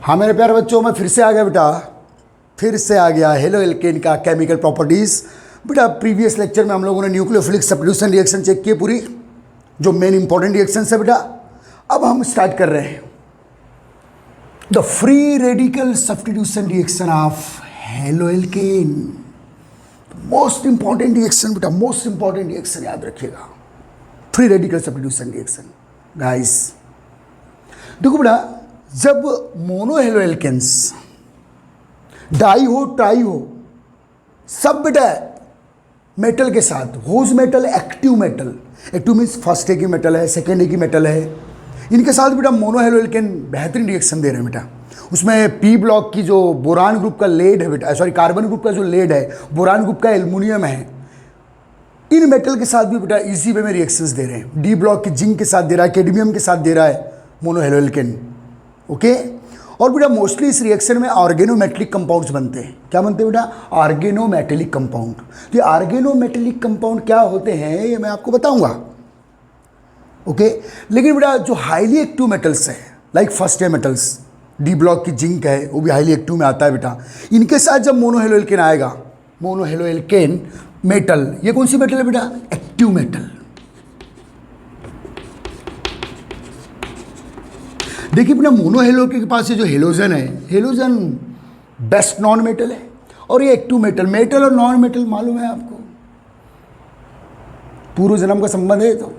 हाँ मेरे प्यारे बच्चों, मैं फिर से आ गया बेटा, फिर से आ गया हेलो एल्केन का केमिकल प्रॉपर्टीज़। बेटा प्रीवियस लेक्चर में हम लोगों ने न्यूक्लियोफिलिक सब्स्टिट्यूशन रिएक्शन चेक किए, पूरी जो मेन इंपॉर्टेंट रिएक्शन है बेटा। अब हम स्टार्ट कर रहे हैं the free radical substitution reaction of halo alkane. Most important reaction बेटा, मोस्ट इंपॉर्टेंट रिएक्शन याद रखिएगा, free radical substitution reaction. Guys देखो बेटा, जब मोनो हेलो एल्केन्स डाई हो ट्राई हो, सब बेटा मेटल के साथ, होज metal active metal, active means first A की मेटल है, सेकेंड ए की मेटल है, इनके साथ बेटा मोनो हेलो एल्केन बेहतरीन रिएक्शन दे रहे हैं बेटा। उसमें पी ब्लॉक की जो बोरान ग्रुप का लेड है बेटा, सॉरी कार्बन ग्रुप का जो लेड है, बोरान ग्रुप का एल्युमिनियम है, इन मेटल के साथ भी बेटा इजी वे में रिएक्शंस दे रहे हैं। डी ब्लॉक की जिंक के साथ दे रहा है, कैडमियम के साथ दे रहा है मोनो हेलो एल्केन। ओके, और बेटा मोस्टली इस रिएक्शन में ऑर्गेनोमेटेलिक कंपाउंड्स बनते हैं। क्या बनते हैं बेटा? Organometallic compound. तो ये ऑर्गेनोमेटेलिक कंपाउंड क्या होते हैं ये मैं आपको बताऊंगा। ओके, लेकिन बेटा जो हाईली एक्टिव मेटल्स है, like first A metals, D block की जिंक है, वो भी हाईली एक्टिव में आता है बेटा। इनके साथ जब मोनो हेलो एल्केन आएगा, मोनो हेलो एल्केन मेटल, ये कौन सी मेटल है बेटा? Active metal. देखिए अपना मोनो हेलो के पास ये जो हेलोजन है, हेलोजन बेस्ट नॉन मेटल है, और ये एक्टिव मेटल। मेटल और नॉन मेटल मालूम है आपको, पूर्व जन्म का संबंध है। तो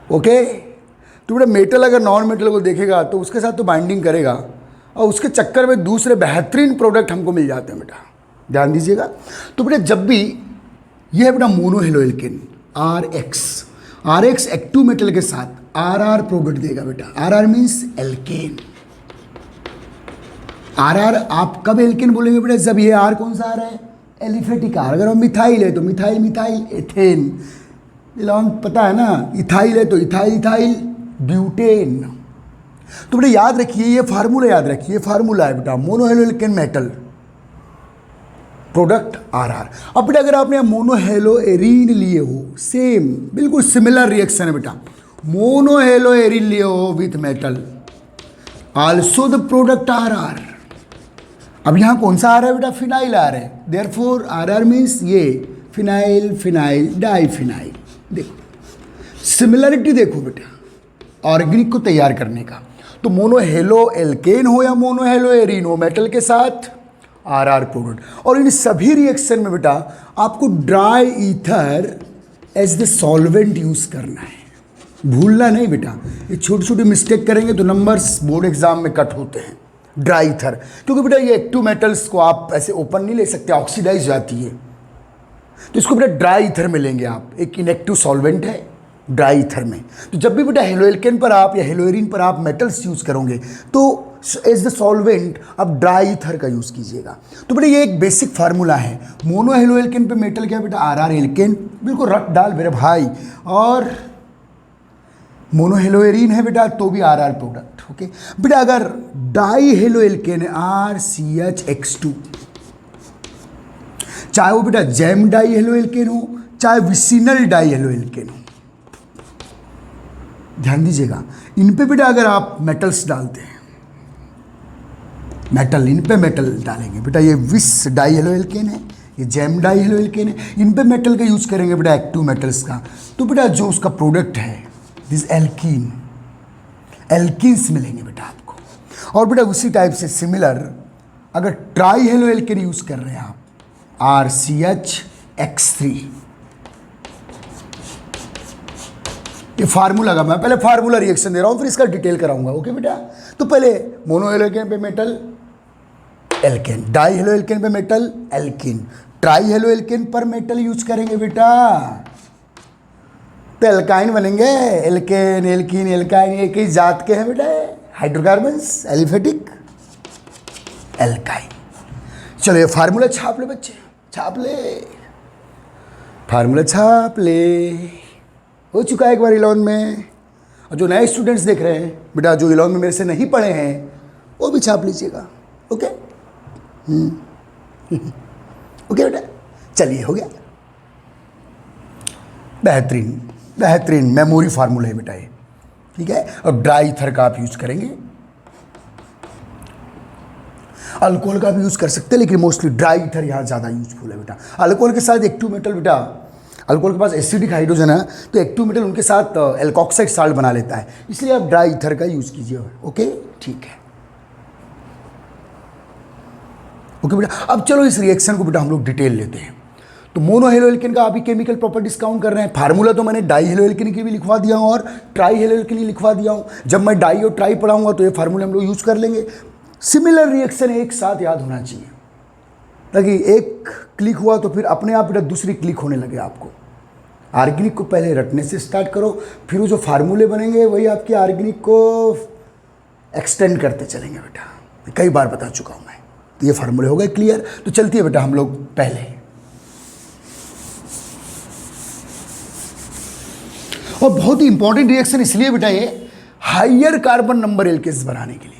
ओके, तो बेटा मेटल अगर नॉन मेटल को देखेगा तो उसके साथ तो बाइंडिंग करेगा, और उसके चक्कर में दूसरे बेहतरीन प्रोडक्ट हमको मिल जाते हैं बेटा, ध्यान दीजिएगा। तो बेटा जब भी ये है बेटा mono halo alkane R X active metal के साथ आर प्रोडक्ट देगा बेटा। Are means alkene. आर आप कब एल्केन बोलेंगे बेटा? जब ये आर कौन सा आ रहा है? Aliphatic R. अगर हम मिथाइल है तो मिथाइल मिथाइल एथेन, पता है ना, इथाइल है तो इथाइल इथाइल ब्यूटेन। तो बेटा याद रखिए, ये फार्मूला याद रखिए, फार्मूला है बेटा mono halo alkane metal product R. अब बेटा अगर आपने मोनो हेलो एरीन लिए हो, सेम बिल्कुल सिमिलर रिएक्शन है बेटा, मोनो हेलो एरीन लिए हो with metal, also the product R. अब यहां कौन सा आ रहा है बेटा? फिनाइल आ रहा है, देयरफॉर आर मीन्स ये फिनाइल फिनाइल डाइफिनाइल। देखो सिमिलरिटी देखो बेटा ऑर्गेनिक को तैयार करने का। तो मोनो हेलो एल्केन हो या मोनो हेलो एरीन हो, मेटल के साथ आर प्रोडक्ट। और इन सभी रिएक्शन में बेटा आपको dry ether as the solvent use करना है, भूलना नहीं बेटा। ये छोटी छोटी मिस्टेक करेंगे तो नंबर्स बोर्ड एग्जाम में कट होते हैं। ड्राई ईथर, क्योंकि बेटा ये एक्टिव मेटल्स को आप ऐसे ओपन नहीं ले सकते, ऑक्सीडाइज जाती है, तो इसको बेटा ड्राई ईथर में लेंगे आप। एक इनएक्टिव सॉल्वेंट है ड्राई ईथर में। तो जब भी बेटा हेलो एल्केन पर आप या हेलो एरीन पर आप मेटल्स यूज करोगे तो एज द सॉल्वेंट आप ड्राई ईथर का यूज कीजिएगा। तो बेटा ये एक बेसिक फार्मूला है। मोनो हेलो एल्केन पे मेटल क्या बेटा? आर एल्केन, बिल्कुल रट डाल मेरे भाई। और मोनो हेलो एरीन है बेटा तो भी आर प्रोडक्ट। ओके बेटा, अगर डाई हेलो एल्केन है RCH2, चाहे वो बेटा जैम डाई हेलो एल्केन हो, चाहे विसिनल डाई हेलो एल्केन हो, ध्यान दीजिएगा। इन पे बेटा अगर आप मेटल्स डालते हैं, मेटल, इन पे मेटल डालेंगे बेटा, ये विस डाई हेलो एल्केन है, ये जैम डाई हेलो एल्केन है, इन पे मेटल का यूज करेंगे बेटा एक्टिव मेटल्स का। तो बेटा जो उसका प्रोडक्ट है दिस एल्कीन, एल्कीन्स मिलेंगे बेटा आपको। और बेटा उसी टाइप से सिमिलर अगर ट्राई हेलो एल्केन यूज कर रहे हैं आप, RCHX3, ये फार्मूला का, मैं पहले फार्मूला रिएक्शन दे रहा हूं फिर इसका डिटेल कराऊंगा। ओके बेटा, तो पहले मोनो हेलो एल्केन पे metal alkane, di halo alkane पे metal alkene, tri halo alkane पर मेटल यूज करेंगे बेटा तो एल्काइन बनेंगे। एल्केन एल्कीन एल्काइन एक ही जात के हैं बेटा, हाइड्रोकार्बन्स, एलिफेटिक एल्काइन। चलो ये फार्मूला छाप ले बच्चे, छाप ले, फार्मूला छाप ले। हो चुका है एक बार 11 में। और जो नए स्टूडेंट्स देख रहे हैं बेटा, जो 11 में मेरे से नहीं पढ़े हैं, वो भी छाप लीजिएगा। ओके ओके बेटा, चलिए हो गया। बेहतरीन बेहतरीन मेमोरी फार्मूला है बेटा ये, ठीक है। अब ड्राई ईथर का आप यूज करेंगे अल्कोहल का भी यूज़ कर सकते हैं, लेकिन मोस्टली ड्राई ईथर यहाँ ज़्यादा यूजफुल है बेटा। अल्कोहल के साथ एक्टिव मेटल बेटा, अल्कोहल के पास एसिडिक हाइड्रोजन है, तो एक्टिव मेटल उनके साथ एल्कोक्साइड साल्ट बना लेता है, इसलिए आप ड्राई ईथर का यूज़ कीजिए। ओके ठीक है। ओके बेटा, अब चलो इस रिएक्शन को बेटा हम लोग डिटेल लेते हैं। तो मोनो हेलोएल्केन का अभी केमिकल प्रॉपर्टीज काउंट कर रहे हैं। फार्मूला तो मैंने डाई हेलोएल्केन की भी लिखवा दिया हूँ और ट्राई हेलोएल्केन की लिखवा दिया हूँ। जब मैं डाई और ट्राई पढ़ाऊंगा तो ये फार्मूले हम लोग यूज कर लेंगे। सिमिलर रिएक्शन एक साथ याद होना चाहिए, ताकि एक क्लिक हुआ तो फिर अपने आप बेटा दूसरी क्लिक होने लगे आपको। ऑर्गेनिक को पहले रटने से स्टार्ट करो, फिर वो जो फार्मूले बनेंगे वही आपके ऑर्गेनिक को एक्सटेंड करते चलेंगे बेटा। कई बार बता चुका हूँ मैं। तो ये फार्मूले हो गए क्लियर। तो चलती है बेटा हम लोग पहले, और बहुत ही इंपॉर्टेंट रिएक्शन इसलिए बेटा ये हायर कार्बन नंबर एल्केन्स बनाने के लिए।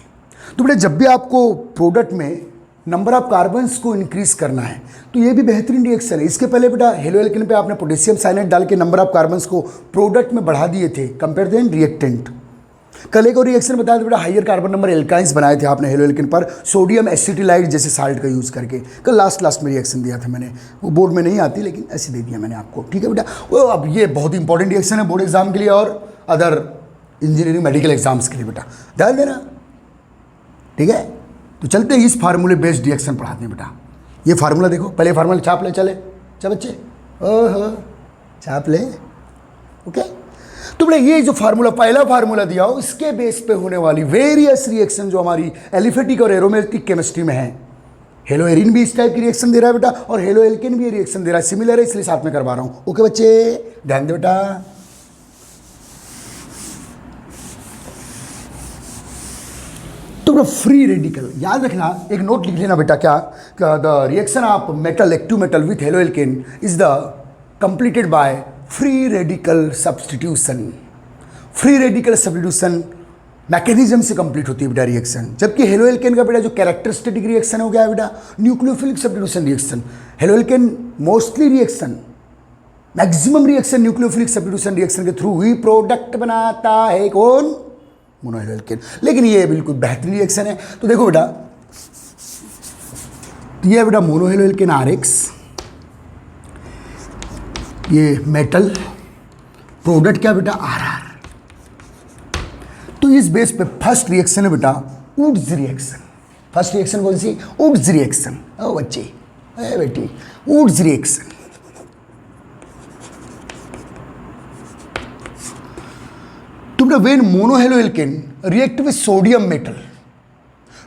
तो बेटा जब भी आपको प्रोडक्ट में नंबर ऑफ कार्बन्स को इंक्रीज करना है तो ये भी बेहतरीन रिएक्शन है। इसके पहले बेटा हेलोएल्केन पे आपने पोटेशियम साइनाइड डाल के नंबर ऑफ कार्बन्स को प्रोडक्ट में बढ़ा दिए थे कंपेयर देन रिएक्टेंट। कल एक और रिएक्शन बताया था बेटा, हायर कार्बन नंबर एल्काइंस बनाए थे आपने हेलोएल्केन पर सोडियम एसिटिलाइड जैसे साल्ट का यूज़ करके। कल लास्ट में रिएक्शन दिया था मैंने, वो बोर्ड में नहीं आती लेकिन ऐसे दे दिया मैंने आपको। ठीक है बेटा, वो अब ये बहुत इंपॉर्टेंट रिएक्शन है बोर्ड एग्जाम के लिए और अदर इंजीनियरिंग मेडिकल एग्जाम्स के लिए बेटा, ध्यान देना। ठीक है, तो चलते हैं इस फार्मूले बेस्ड रिएक्शन पढ़ाते हैं बेटा। ये फार्मूला देखो, पहले फार्मूला छाप ले, चले बच्चे, ओहो छाप ले। ओके, तो बेटा ये जो फार्मूला पहला फार्मूला दिया हो, इसके बेस पे होने वाली वेरियस रिएक्शन जो हमारी एलिफेटिक और एरोमेटिक केमिस्ट्री में है। हेलोएरिन भी इस टाइप की रिएक्शन दे रहा है बेटा, और हेलोएल्केन भी ये रिएक्शन दे रहा है, सिमिलर है इसलिए साथ में करवा रहा हूं। ओके बच्चे, ध्यान दे बेटा। तो बेटा फ्री रेडिकल याद रखना, एक नोट लिख लेना बेटा, क्या the reaction of metal active metal with haloalkane is the completed by free radical substitution. Free radical substitution mechanism से कंप्लीट होती है बेटा रिएक्शन, जबकि हेलोएल्केन का बेटा जो कैरेक्टरिस्टिक रिएक्शन हो गया है बेटा nucleophilic substitution reaction. Haloalkane mostly reaction, maximum reaction nucleophilic substitution reaction के थ्रू ही प्रोडक्ट बनाता है कौन, मोनोहेलोएल्केन। लेकिन ये बिल्कुल बेहतरीन रिएक्शन है। तो देखो बेटा, ये है बेटा मोनोहेलोएल्केन RX, ये मेटल, प्रोडक्ट क्या बेटा RR। तो इस बेस पे फर्स्ट रिएक्शन है बेटा वुड्स रिएक्शन। फर्स्ट रिएक्शन कौन सी, वुड्स रिएक्शन। ओ बच्चे, ए बेटी, वुड्स रिएक्शन। तो बेटा when monohaloalkane react with sodium metal,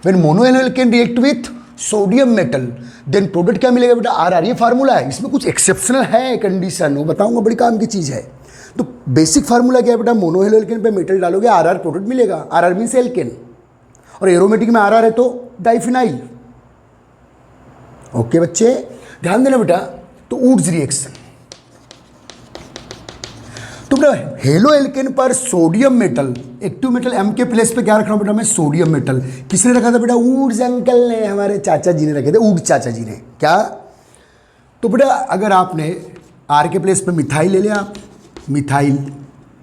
when monohaloalkane react with sodium metal then product क्या मिलेगा बेटा RR। ये फार्मूला है, इसमें कुछ एक्सेप्शनल है कंडीशन, वो बताऊंगा, बड़ी काम की चीज़ है। तो बेसिक फार्मूला क्या है बेटा, मोनोहेलोएल्केन पे मेटल डालोगे RR प्रोडक्ट मिलेगा। RR मीन्स एल्केन, और एरोमेटिक में RR है तो डाइफिनाइल। ओके बच्चे, ध्यान देना बेटा। तो वुड्स रिएक्शन, तो बेटा हेलोएल्केन पर sodium metal, active metal M के प्लेस पे क्या रख रहा हूं बेटा मैं, सोडियम मेटल। किसने रखा था बेटा, वुड्स अंकल ने, हमारे चाचा जी ने रखे थे, वुड्स चाचा जी ने। क्या, तो बेटा अगर आपने R के प्लेस पे मिथाइल ले लिया, मिथाइल,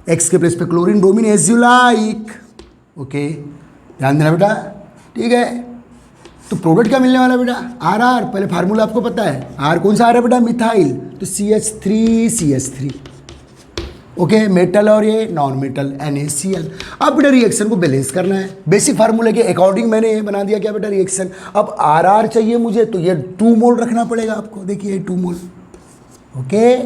X के प्लेस पे chlorine, bromine, as you like. Okay, ध्यान देना बेटा। ठीक है, तो प्रोडक्ट क्या मिलने वाला बेटा RR। पहले फार्मूला आपको पता है, R कौन सा आ रहा है बेटा, मिथाइल, तो CH3CH3। ओके, मेटल और ये नॉन मेटल NaCl। अब बेटा रिएक्शन को बैलेंस करना है, बेसिक फार्मूले के अकॉर्डिंग मैंने ये बना दिया क्या बेटा रिएक्शन। अब RR चाहिए मुझे, तो ये 2 मोल रखना पड़ेगा आपको। देखिए 2 मोल। ओके,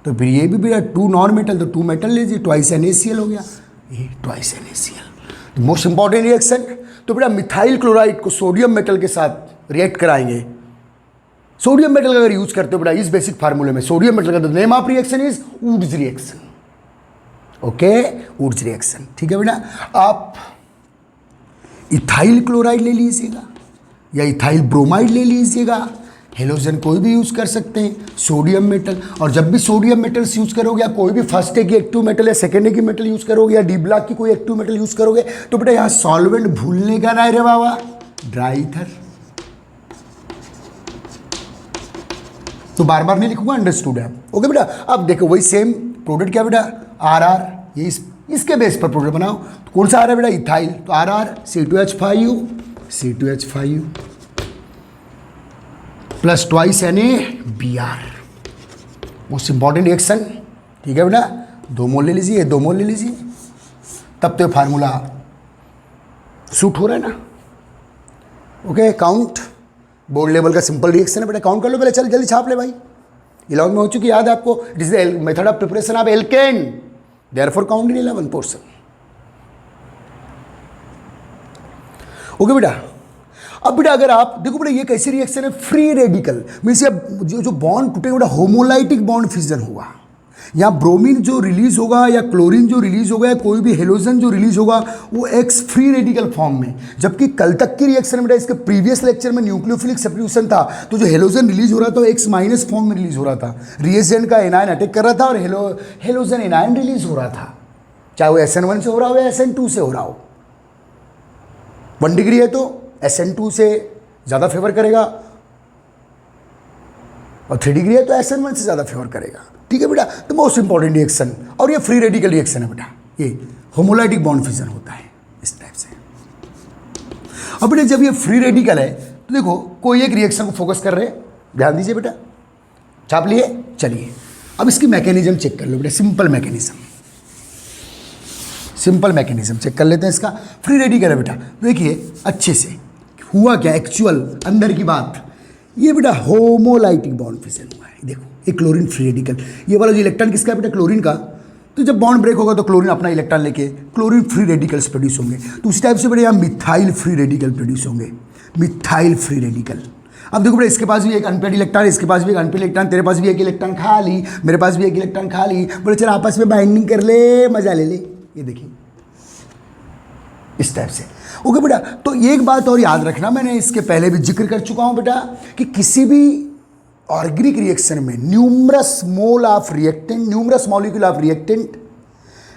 तो फिर ये भी बेटा 2 नॉन मेटल, तो 2 मेटल लीजिए, ट्वाइस NaCl हो गया, ये twice NaCl। Most important reaction. तो बेटा मिथाइल क्लोराइड को सोडियम मेटल के साथ रिएक्ट कराएंगे। सोडियम मेटल का अगर यूज करते हो बेटा इस बेसिक फार्मूले में, सोडियम मेटल का name of reaction is Wurtz reaction. Okay, Wurtz reaction. ठीक है बेटा, आप इथाइल क्लोराइड ले लीजिएगा या इथाइल ब्रोमाइड ले लीजिएगा, हेलोजन कोई भी यूज कर सकते हैं, सोडियम मेटल। और जब भी सोडियम मेटल्स यूज करोगे या कोई भी फर्स्ट ए की एक्टिव मेटल या सेकेंड ए की मेटल यूज करोगे या डी ब्लॉक की कोई एक्टिव मेटल यूज करोगे, तो बेटा यहाँ सॉल्वेंट भूलने का ना रे बाबा, ड्राई ईथर। तो बार बार नहीं लिखूंगा, अंडरस्टूड है। ओके बेटा, अब देखो वही सेम प्रोडक्ट क्या बेटा RR, ये इसके बेस पर प्रोडक्ट बनाओ। तो कौन सा आ रहा है बेटा, इथाइल, तो RR C2H5, C2H5। Plus twice NaBr, most important reaction. ठीक है बेटा, 2 मोल ले लीजिए, 2 मोल ले लीजिए, तब तो फार्मूला सूट हो रहा है ना। ओके, काउंट बोर्ड लेवल का सिंपल रिएक्शन है बेटा, काउंट कर लो पहले, चल जल्दी छाप ले भाई। 11 में हो चुकी, याद है आपको, it is the method of preparation of alkene, therefore count in 11 portion. Okay बेटा, अब बेटा अगर आप देखो बेटा, ये कैसी रिएक्शन है, फ्री रेडिकल मीन्स जो बॉन्ड टूटेगा बेटा, होमोलाइटिक बॉन्ड फिजन होगा। यहाँ ब्रोमीन जो रिलीज होगा या क्लोरीन जो रिलीज होगा या कोई भी हेलोजन जो रिलीज होगा वो एक्स फ्री रेडिकल फॉर्म में, जबकि कल तक की रिएक्शन में बेटा, इसके प्रीवियस लेक्चर में न्यूक्लियोफिलिक सब्स्टिट्यूशन था, तो जो हेलोजन रिलीज हो रहा था वो एक्स माइनस फॉर्म में रिलीज हो रहा था, रिएजेंट का एनायन अटैक कर रहा था और हेलोजन एनायन रिलीज हो रहा था, चाहे वो SN1 से हो रहा हो या SN2 से हो रहा हो। 1 डिग्री है तो SN2 से ज़्यादा फेवर करेगा और 3 डिग्री है तो SN1 से ज़्यादा फेवर करेगा। ठीक है बेटा, तो मोस्ट इंपॉर्टेंट रिएक्शन, और ये फ्री रेडिकल रिएक्शन है बेटा, ये होमोलाइटिक बॉन्ड फिजन होता है इस टाइप से। अब बेटा जब ये फ्री रेडिकल है तो देखो कोई एक रिएक्शन को फोकस कर रहे हैं, ध्यान दीजिए बेटा, छाप लिए, चलिए अब इसकी मैकेनिज्म चेक कर लो बेटा, सिंपल मैकेनिज्म चेक कर लेते हैं इसका। फ्री रेडिकल है बेटा, देखिए अच्छे से हुआ क्या एक्चुअल अंदर की बात, ये बेटा होमोलाइटिक बॉन्ड फिजन हुआ है। देखो एक क्लोरीन फ्री रेडिकल, ये वाला जो इलेक्ट्रॉन किसका है बेटा, क्लोरीन का, तो जब बॉन्ड ब्रेक होगा तो क्लोरीन अपना इलेक्ट्रॉन लेके क्लोरीन फ्री रेडिकल्स प्रोड्यूस होंगे, तो उसी टाइप से बेटा यहाँ मिथाइल फ्री रेडिकल प्रोड्यूस होंगे, मिथाइल फ्री रेडिकल। अब देखो बेटा, इसके पास भी एक अनपेड इलेक्ट्रॉन, इसके पास भी एक अनपेड इलेक्ट्रॉन, तेरे पास भी एक इलेक्ट्रॉन खाली, मेरे पास भी एक इलेक्ट्रॉन खाली, बोले चल आपस में बाइंडिंग कर ले, मजा ले ले। ये देखिए इस टाइप से। ओके बेटा, तो एक बात और याद रखना, मैंने इसके पहले भी जिक्र कर चुका हूं बेटा, कि किसी भी ऑर्गेनिक रिएक्शन में numerous mole of reactant, numerous molecule of reactant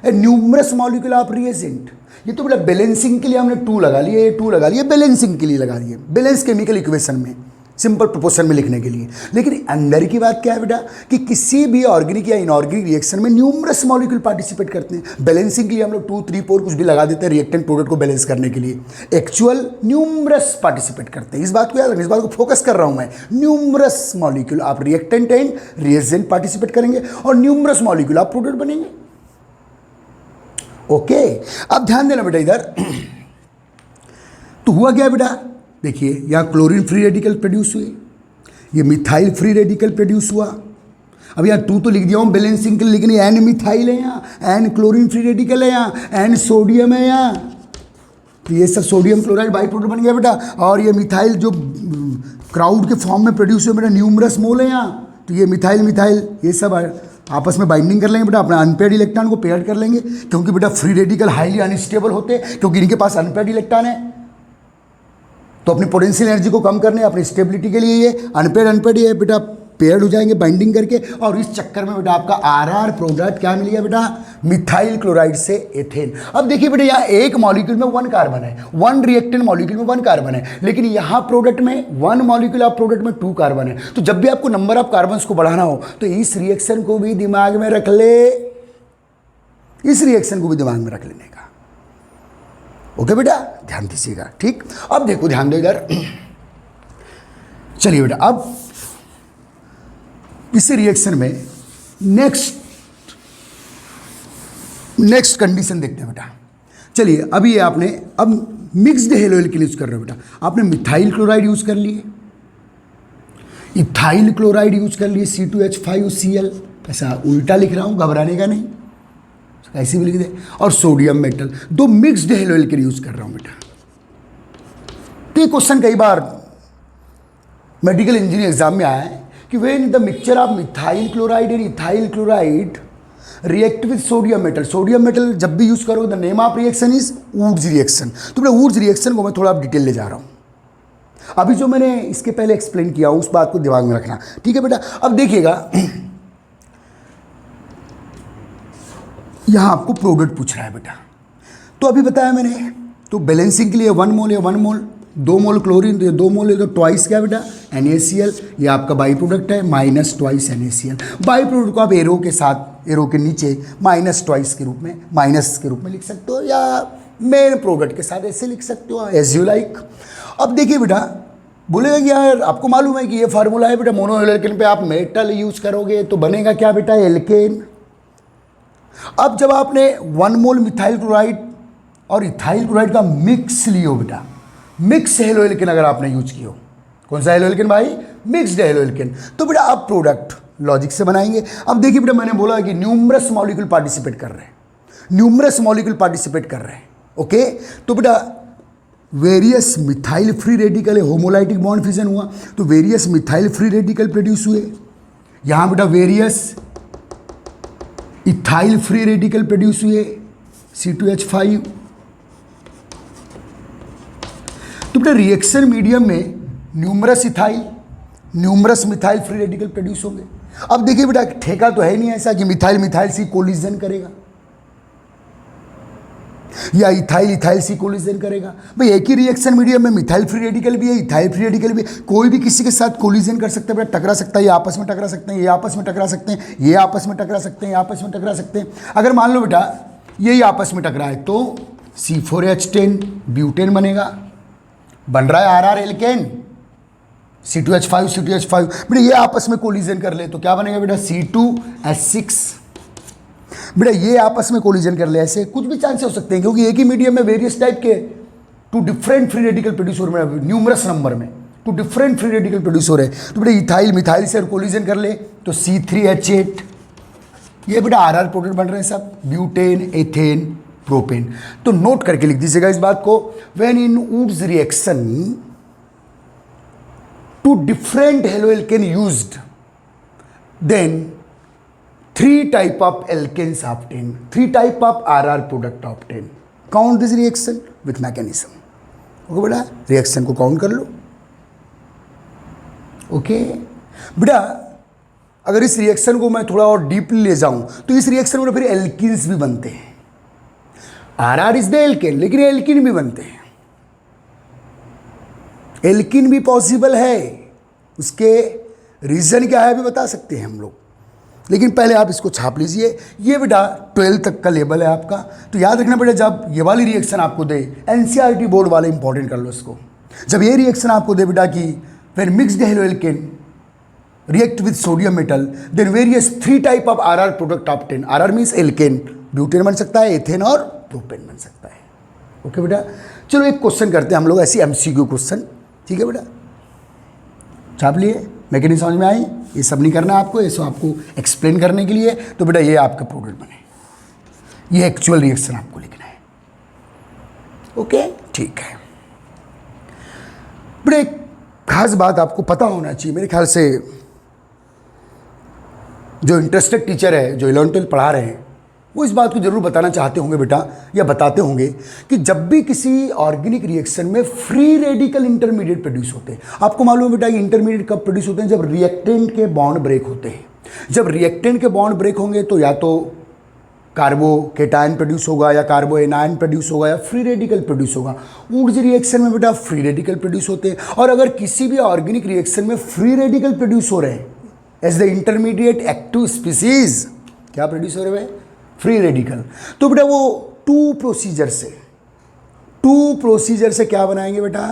and numerous molecule of reagent, ये तो बेटा बैलेंसिंग के लिए हमने 2 लगा लिए, ये 2 लगा लिए, बैलेंसिंग के लिए लगा लिए, बैलेंस केमिकल इक्वेशन में, सिंपल प्रोपोर्शन में लिखने के लिए। लेकिन अंदर की बात क्या है बेटा, कि किसी भी ऑर्गेनिक या इनऑर्गेनिक रिएक्शन में न्यूमरस मॉलिक्यूल पार्टिसिपेट करते हैं। बैलेंसिंग के लिए हम लोग 2, 3, 4 कुछ भी लगा देते हैं रिएक्टेंट प्रोडक्ट को बैलेंस करने के लिए, एक्चुअल न्यूमरस पार्टिसिपेट करते हैं। इस बात को याद रखना, इस बात को फोकस कर रहा हूं मैं, न्यूमरस मॉलिक्यूल आप रिएक्टेंट एंड रिएजेंट पार्टिसिपेट करेंगे और न्यूमरस मॉलिक्यूल आप प्रोडक्ट बनेंगे। ओके, अब ध्यान देना बेटा इधर, तो हुआ क्या बेटा, देखिए यहाँ क्लोरीन फ्री रेडिकल प्रोड्यूस हुए, ये मिथाइल फ्री रेडिकल प्रोड्यूस हुआ। अब यहाँ 2 तो लिख दिया हूँ बैलेंसिंग के लिए, लेकिन N मिथाइल है यहाँ, N क्लोरीन फ्री रेडिकल है यहाँ, N सोडियम है यहाँ, तो ये सब सोडियम क्लोराइड बाई प्रोडक्ट बन गया बेटा। और ये मिथाइल जो क्राउड के फॉर्म में प्रोड्यूस हुए बेटा, न्यूमरस मोल है यहाँ, तो ये मिथाइल ये सब आपस में बाइंडिंग कर लेंगे बेटा, अपना अनपेड इलेक्ट्रॉन को पेयर कर लेंगे, क्योंकि बेटा फ्री रेडिकल हाईली अनस्टेबल होते हैं, क्योंकि इनके पास अनपेड इलेक्ट्रॉन है, तो अपनी पोटेंशियल एनर्जी को कम करने, अपनी स्टेबिलिटी के लिए ये अनपेड ये बेटा पेयर्ड हो जाएंगे बाइंडिंग करके, और इस चक्कर में बेटा आपका RR प्रोडक्ट क्या मिल गया बेटा, मिथाइल क्लोराइड से एथेन। अब देखिए बेटा यहाँ एक मॉलिक्यूल में 1 कार्बन है, 1 रिएक्टेंट मॉलिक्यूल में 1 कार्बन है, लेकिन यहाँ प्रोडक्ट में 1 मॉलिक्यूल ऑफ प्रोडक्ट में 2 कार्बन है। तो जब भी आपको नंबर ऑफ कार्बन्स को बढ़ाना हो तो इस रिएक्शन को भी दिमाग में रख ले, इस रिएक्शन को भी दिमाग में रख लेने का। ओके बेटा, ध्यान दीजिएगा, ठीक। अब देखो, ध्यान दो इधर, चलिए बेटा, अब इस रिएक्शन में नेक्स्ट कंडीशन देखते हैं बेटा। चलिए अभी ये आपने अब मिक्स्ड हेलोइल के लिए यूज कर रहे हो बेटा, आपने मिथाइल क्लोराइड यूज कर लिए, इथाइल क्लोराइड यूज कर लिए, C2H5Cl, ऐसा उल्टा लिख रहा हूं, घबराने का नहीं, ऐसे भी लिख दे, और सोडियम मेटल, 2 मिक्स्ड हेलोइल के लिए यूज कर रहा हूं बेटा। तो ये क्वेश्चन कई बार मेडिकल इंजीनियरिंग एग्जाम में आया है कि when the mixture of methyl chloride and ethyl chloride react with sodium metal जब भी यूज करोगे, the name of reaction is woods reaction. तो बेटा वुड्स रिएक्शन को मैं थोड़ा डिटेल ले जा रहा हूं। अभी जो मैंने इसके पहले एक्सप्लेन किया उस बात को दिमाग में रखना, ठीक है बेटा। अब देखिएगा, यहां आपको प्रोडक्ट पूछ रहा है बेटा, तो अभी बताया मैंने, तो बैलेंसिंग के लिए 1 मोल या 1 मोल, 2 मोल क्लोरीन, तो ये 2 मोल है तो ट्वाइस क्या बेटा, NaCl, ये आपका बाई प्रोडक्ट है, minus twice NaCl। By product को आप एरो के साथ, एरो के नीचे माइनस ट्वाइस के रूप में, माइनस के रूप में लिख सकते हो, या मेन प्रोडक्ट के साथ ऐसे लिख सकते हो, एज यू लाइक। अब देखिए बेटा, बोलेगा कि यार आपको मालूम है कि ये फार्मूला है बेटा, मोनो हेलो एल्केन पे आप मेटल यूज करोगे तो बनेगा क्या बेटा, एल्केन। अब जब आपने 1 मोल मिथाइल क्लोराइड और इथाइल क्लोराइड का मिक्स लियो बेटा, मिक्स हेलो एल्केन अगर आपने यूज किया, कौन सा हेलो एल्केन भाई, मिक्स्ड हेलो एल्केन, तो बेटा आप प्रोडक्ट लॉजिक से बनाएंगे। अब देखिए बेटा, मैंने बोला कि न्यूमरस मॉलिक्यूल पार्टिसिपेट कर रहे हैं, न्यूमरस मॉलिक्यूल पार्टिसिपेट कर रहे हैं, ओके। तो बेटा वेरियस मिथाइल फ्री रेडिकल है, होमोलाइटिक बॉन्ड फिजन हुआ तो various methyl free radical produce हुए। यहां बेटा various ethyl free radical produce हुए, C2H5। तो बेटा रिएक्शन मीडियम में numerous ethyl, numerous methyl free radical produce होंगे। अब देखिए बेटा, ठेका तो है नहीं ऐसा कि मिथाइल मिथाइल सी कोलिजन करेगा या इथाइल इथाइल सी कोलिजन करेगा। भाई एक ही रिएक्शन मीडियम में मिथाइल फ्री रेडिकल भी है, इथाइल फ्री रेडिकल भी है, कोई भी किसी के साथ कोलिजन कर सकता है बेटा, टकरा सकता है, ये आपस में टकरा सकते हैं, ये आपस में टकरा सकते हैं, ये आपस में टकरा सकते हैं, ये आपस में टकरा सकते हैं। अगर मान लो बेटा यही आपस में टकरा है तो C4H10 ब्यूटेन बनेगा, बन रहा है RR एल्केन, C2H5 C2H5। बेटा ये आपस में कोलिजन कर ले तो क्या बनेगा बेटा, C2H6। बेटा ये आपस में कोलिजन कर ले, ऐसे कुछ भी चांस हो सकते हैं क्योंकि एक ही मीडियम में वेरियस टाइप के 2 डिफरेंट फ्री रेडिकल प्रोड्यूस हो रहे हैं, न्यूमरस नंबर में 2 डिफरेंट फ्री रेडिकल प्रोड्यूस हो रहे हैं। तो बेटा इथाइल मिथाइल से कोलिजन कर ले तो C3H8, ये बेटा RR प्रोडक्ट बन रहे हैं सब, ब्यूटेन एथेन प्रोपेन। तो नोट करके लिख दीजिएगा इस बात को, when in Wurtz reaction 2 different haloalkane used, then 3 type of alkanes obtained, 3 type of RR product obtained. Count this reaction with mechanism. Okay बेटा, रिएक्शन को काउंट कर लो, ओके बेटा। अगर इस रिएक्शन को मैं थोड़ा और डीपली ले जाऊं तो इस रिएक्शन में फिर एल्किन्स भी बनते हैं, RR इज द एल्केन, लेकिन एल्किन भी बनते हैं, एल्किन भी पॉसिबल है। उसके रीज़न क्या है अभी बता सकते हैं हम लोग, लेकिन पहले आप इसको छाप लीजिए। ये बेटा 12 तक का लेवल है आपका, तो याद रखना बेटा जब ये वाली रिएक्शन आपको दे, NCERT बोर्ड वाले इंपॉर्टेंट कर लो इसको, जब ये रिएक्शन आपको दे बेटा कि when mixed haloalkane react with sodium metal then various 3 type of RR product obtain, RR means alkane, butane बन सकता है, एथेन और प्रोपेन बन सकता है, ओके बेटा। चलो एक क्वेश्चन करते हैं हम लोग, ऐसी MCQ क्वेश्चन, ठीक है बेटा, छाप लिए, मैकेनिज्म समझ में आई। ये सब नहीं करना आपको, ये सब आपको एक्सप्लेन करने के लिए। तो बेटा ये आपका प्रोडक्ट बने, ये एक्चुअल रिएक्शन आपको लिखना है, ओके ठीक है बेटा। एक खास बात आपको पता होना चाहिए मेरे ख्याल से, जो इंटरेस्टेड टीचर है जो 11th-12th पढ़ा रहे हैं वो इस बात को जरूर बताना चाहते होंगे बेटा, या बताते होंगे कि जब भी किसी ऑर्गेनिक रिएक्शन में फ्री रेडिकल इंटरमीडिएट प्रोड्यूस होते हैं, आपको मालूम है बेटा ये इंटरमीडिएट कब प्रोड्यूस होते हैं, जब रिएक्टेंट के बॉन्ड ब्रेक होते हैं। जब रिएक्टेंट के बॉन्ड ब्रेक होंगे तो या तो कार्बोकेटायन प्रोड्यूस होगा या कार्बोएनायन प्रोड्यूस होगा या फ्री रेडिकल प्रोड्यूस होगा। ऊर्जा रिएक्शन में बेटा फ्री रेडिकल प्रोड्यूस होते हैं, और अगर किसी भी ऑर्गेनिक रिएक्शन में फ्री रेडिकल प्रोड्यूस हो रहे हैं as the intermediate active species, क्या प्रोड्यूस हो रहे हैं, फ्री रेडिकल, तो बेटा वो 2 प्रोसीजर से क्या बनाएंगे बेटा,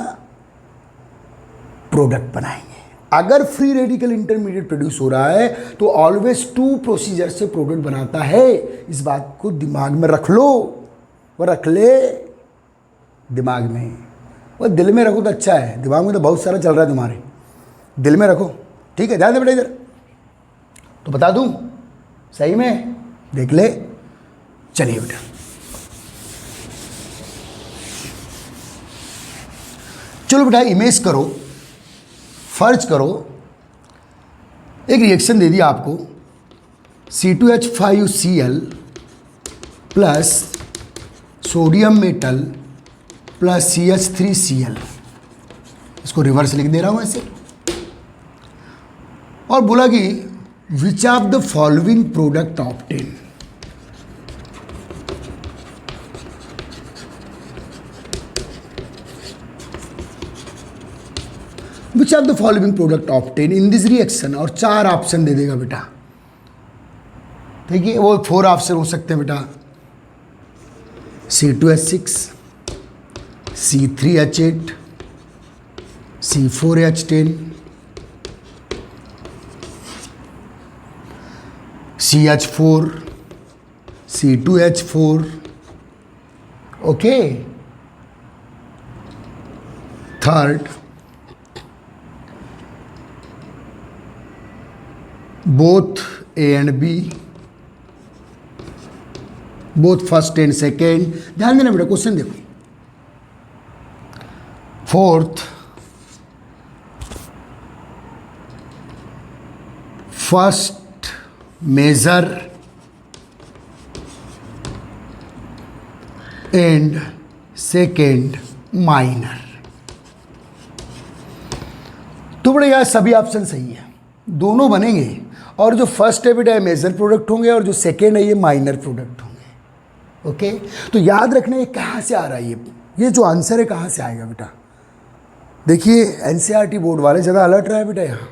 प्रोडक्ट बनाएंगे। अगर फ्री रेडिकल इंटरमीडिएट प्रोड्यूस हो रहा है तो ऑलवेज 2 प्रोसीजर से प्रोडक्ट बनाता है। इस बात को दिमाग में रख लो, वो रख ले दिमाग में, वो दिल में रखो तो अच्छा है, दिमाग में तो बहुत सारा चल रहा है तुम्हारे, दिल में रखो, ठीक है। ध्यान दे बेटा इधर, तो बता दूं सही में, देख ले। चलिए बेटा, चलो बेटा इमेज करो, फर्ज करो, एक रिएक्शन दे दिया आपको, C2H5Cl plus sodium metal plus CH3Cl, इसको रिवर्स लिख दे रहा हूं ऐसे, और बोला कि which of the following product obtain, which of the following product obtain in this reaction, और 4 ऑप्शन दे देगा बेटा, ठीक है। वो 4 ऑप्शन हो सकते हैं बेटा, C2H6, C3H8, C4H10, CH4, C2H4, okay. Third, both A and B, both first and second. ध्यान देना बेटा, क्वेश्चन देखो. Fourth, first major and second minor. तो बड़े यार सभी ऑप्शन सही है, दोनों बनेंगे. और जो फर्स्ट है बेटा ये मेजर प्रोडक्ट होंगे और जो सेकेंड है ये माइनर प्रोडक्ट होंगे. ओके, तो याद रखना ये कहाँ से आ रहा है, ये जो आंसर है कहाँ से आएगा बेटा. देखिए एनसीईआरटी बोर्ड वाले ज़्यादा अलर्ट रहे बेटा. यहाँ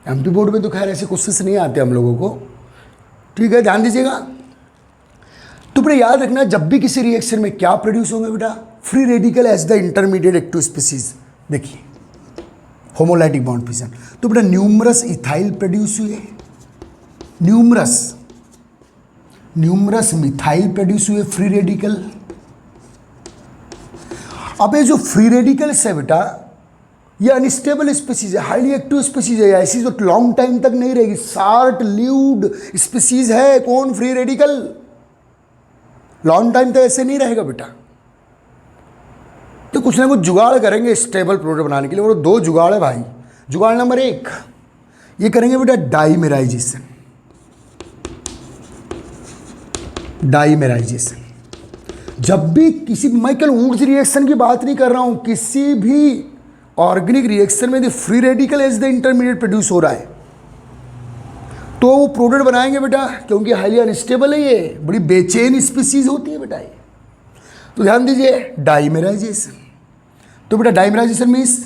एमपी बोर्ड में तो खैर ऐसे क्वेश्चंस नहीं आते हम लोगों को, ठीक है, ध्यान दीजिएगा. तो बेटा याद रखना जब भी किसी रिएक्शन में क्या प्रोड्यूस होंगे बेटा, free radical as the intermediate active species. देखिए होमोलाइटिक बॉन्ड फिजन, तो बेटा न्यूमरस इथाइल प्रोड्यूस हुए, न्यूमरस मिथाइल प्रोड्यूस हुए फ्री रेडिकल. अब ये जो फ्री रेडिकल्स है बेटा ये अनस्टेबल स्पीसीज है, हाईली एक्टिव स्पीसीज है, ऐसी जो लॉन्ग टाइम तक नहीं रहेगी. शॉर्ट लिव्ड स्पीसीज है कौन, फ्री रेडिकल. लॉन्ग टाइम तक ऐसे नहीं रहेगा बेटा. तो कुछ ना कुछ जुगाड़ करेंगे स्टेबल प्रोडक्ट बनाने के लिए. वो दो जुगाड़ है भाई. जुगाड़ नंबर एक, ये करेंगे बेटा डाइमेराइजेशन. डाइमेराइजेशन जब भी किसी, मैं केवल ऊर्ज रिएक्शन की बात नहीं कर रहा हूं, किसी भी ऑर्गेनिक रिएक्शन में free radical as the intermediate produce हो रहा है तो वो प्रोडक्ट बनाएंगे बेटा, क्योंकि हाईली अनस्टेबल है, ये बड़ी बेचैन स्पीसीज होती है बेटा ये. तो ध्यान दीजिए डाइमेराइजेशन. तो बेटा डाइमेराइजेशन मीन्स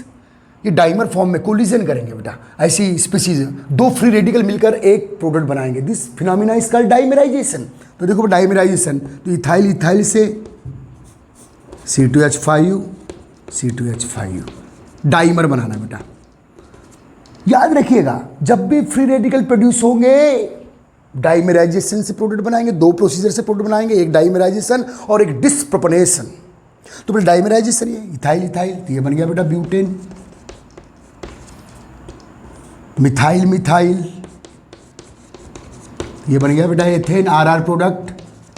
ये डाइमर फॉर्म में कोलिजन करेंगे बेटा, ऐसी स्पीसीज दो फ्री रेडिकल मिलकर एक प्रोडक्ट बनाएंगे. This phenomena is called dimerisation. तो देखो डाइमेराइजेशन, तो इथाइल इथाइल से C2H5, C2H5 डाइमर बनाना बेटा. याद रखिएगा जब भी फ्री रेडिकल प्रोड्यूस होंगे डाइमेराइजेशन से प्रोडक्ट बनाएंगे. दो प्रोसीजर से प्रोडक्ट बनाएंगे, एक डाइमेराइजेशन और एक डिस्प्रोपोनेशन. तो बेटा डाइमेराइजेशन ये इथाइल इथाइल, तो ये बन गया बेटा ब्यूटेन. मिथाइल मिथाइल, ये बन गया बेटा ethane. RR product,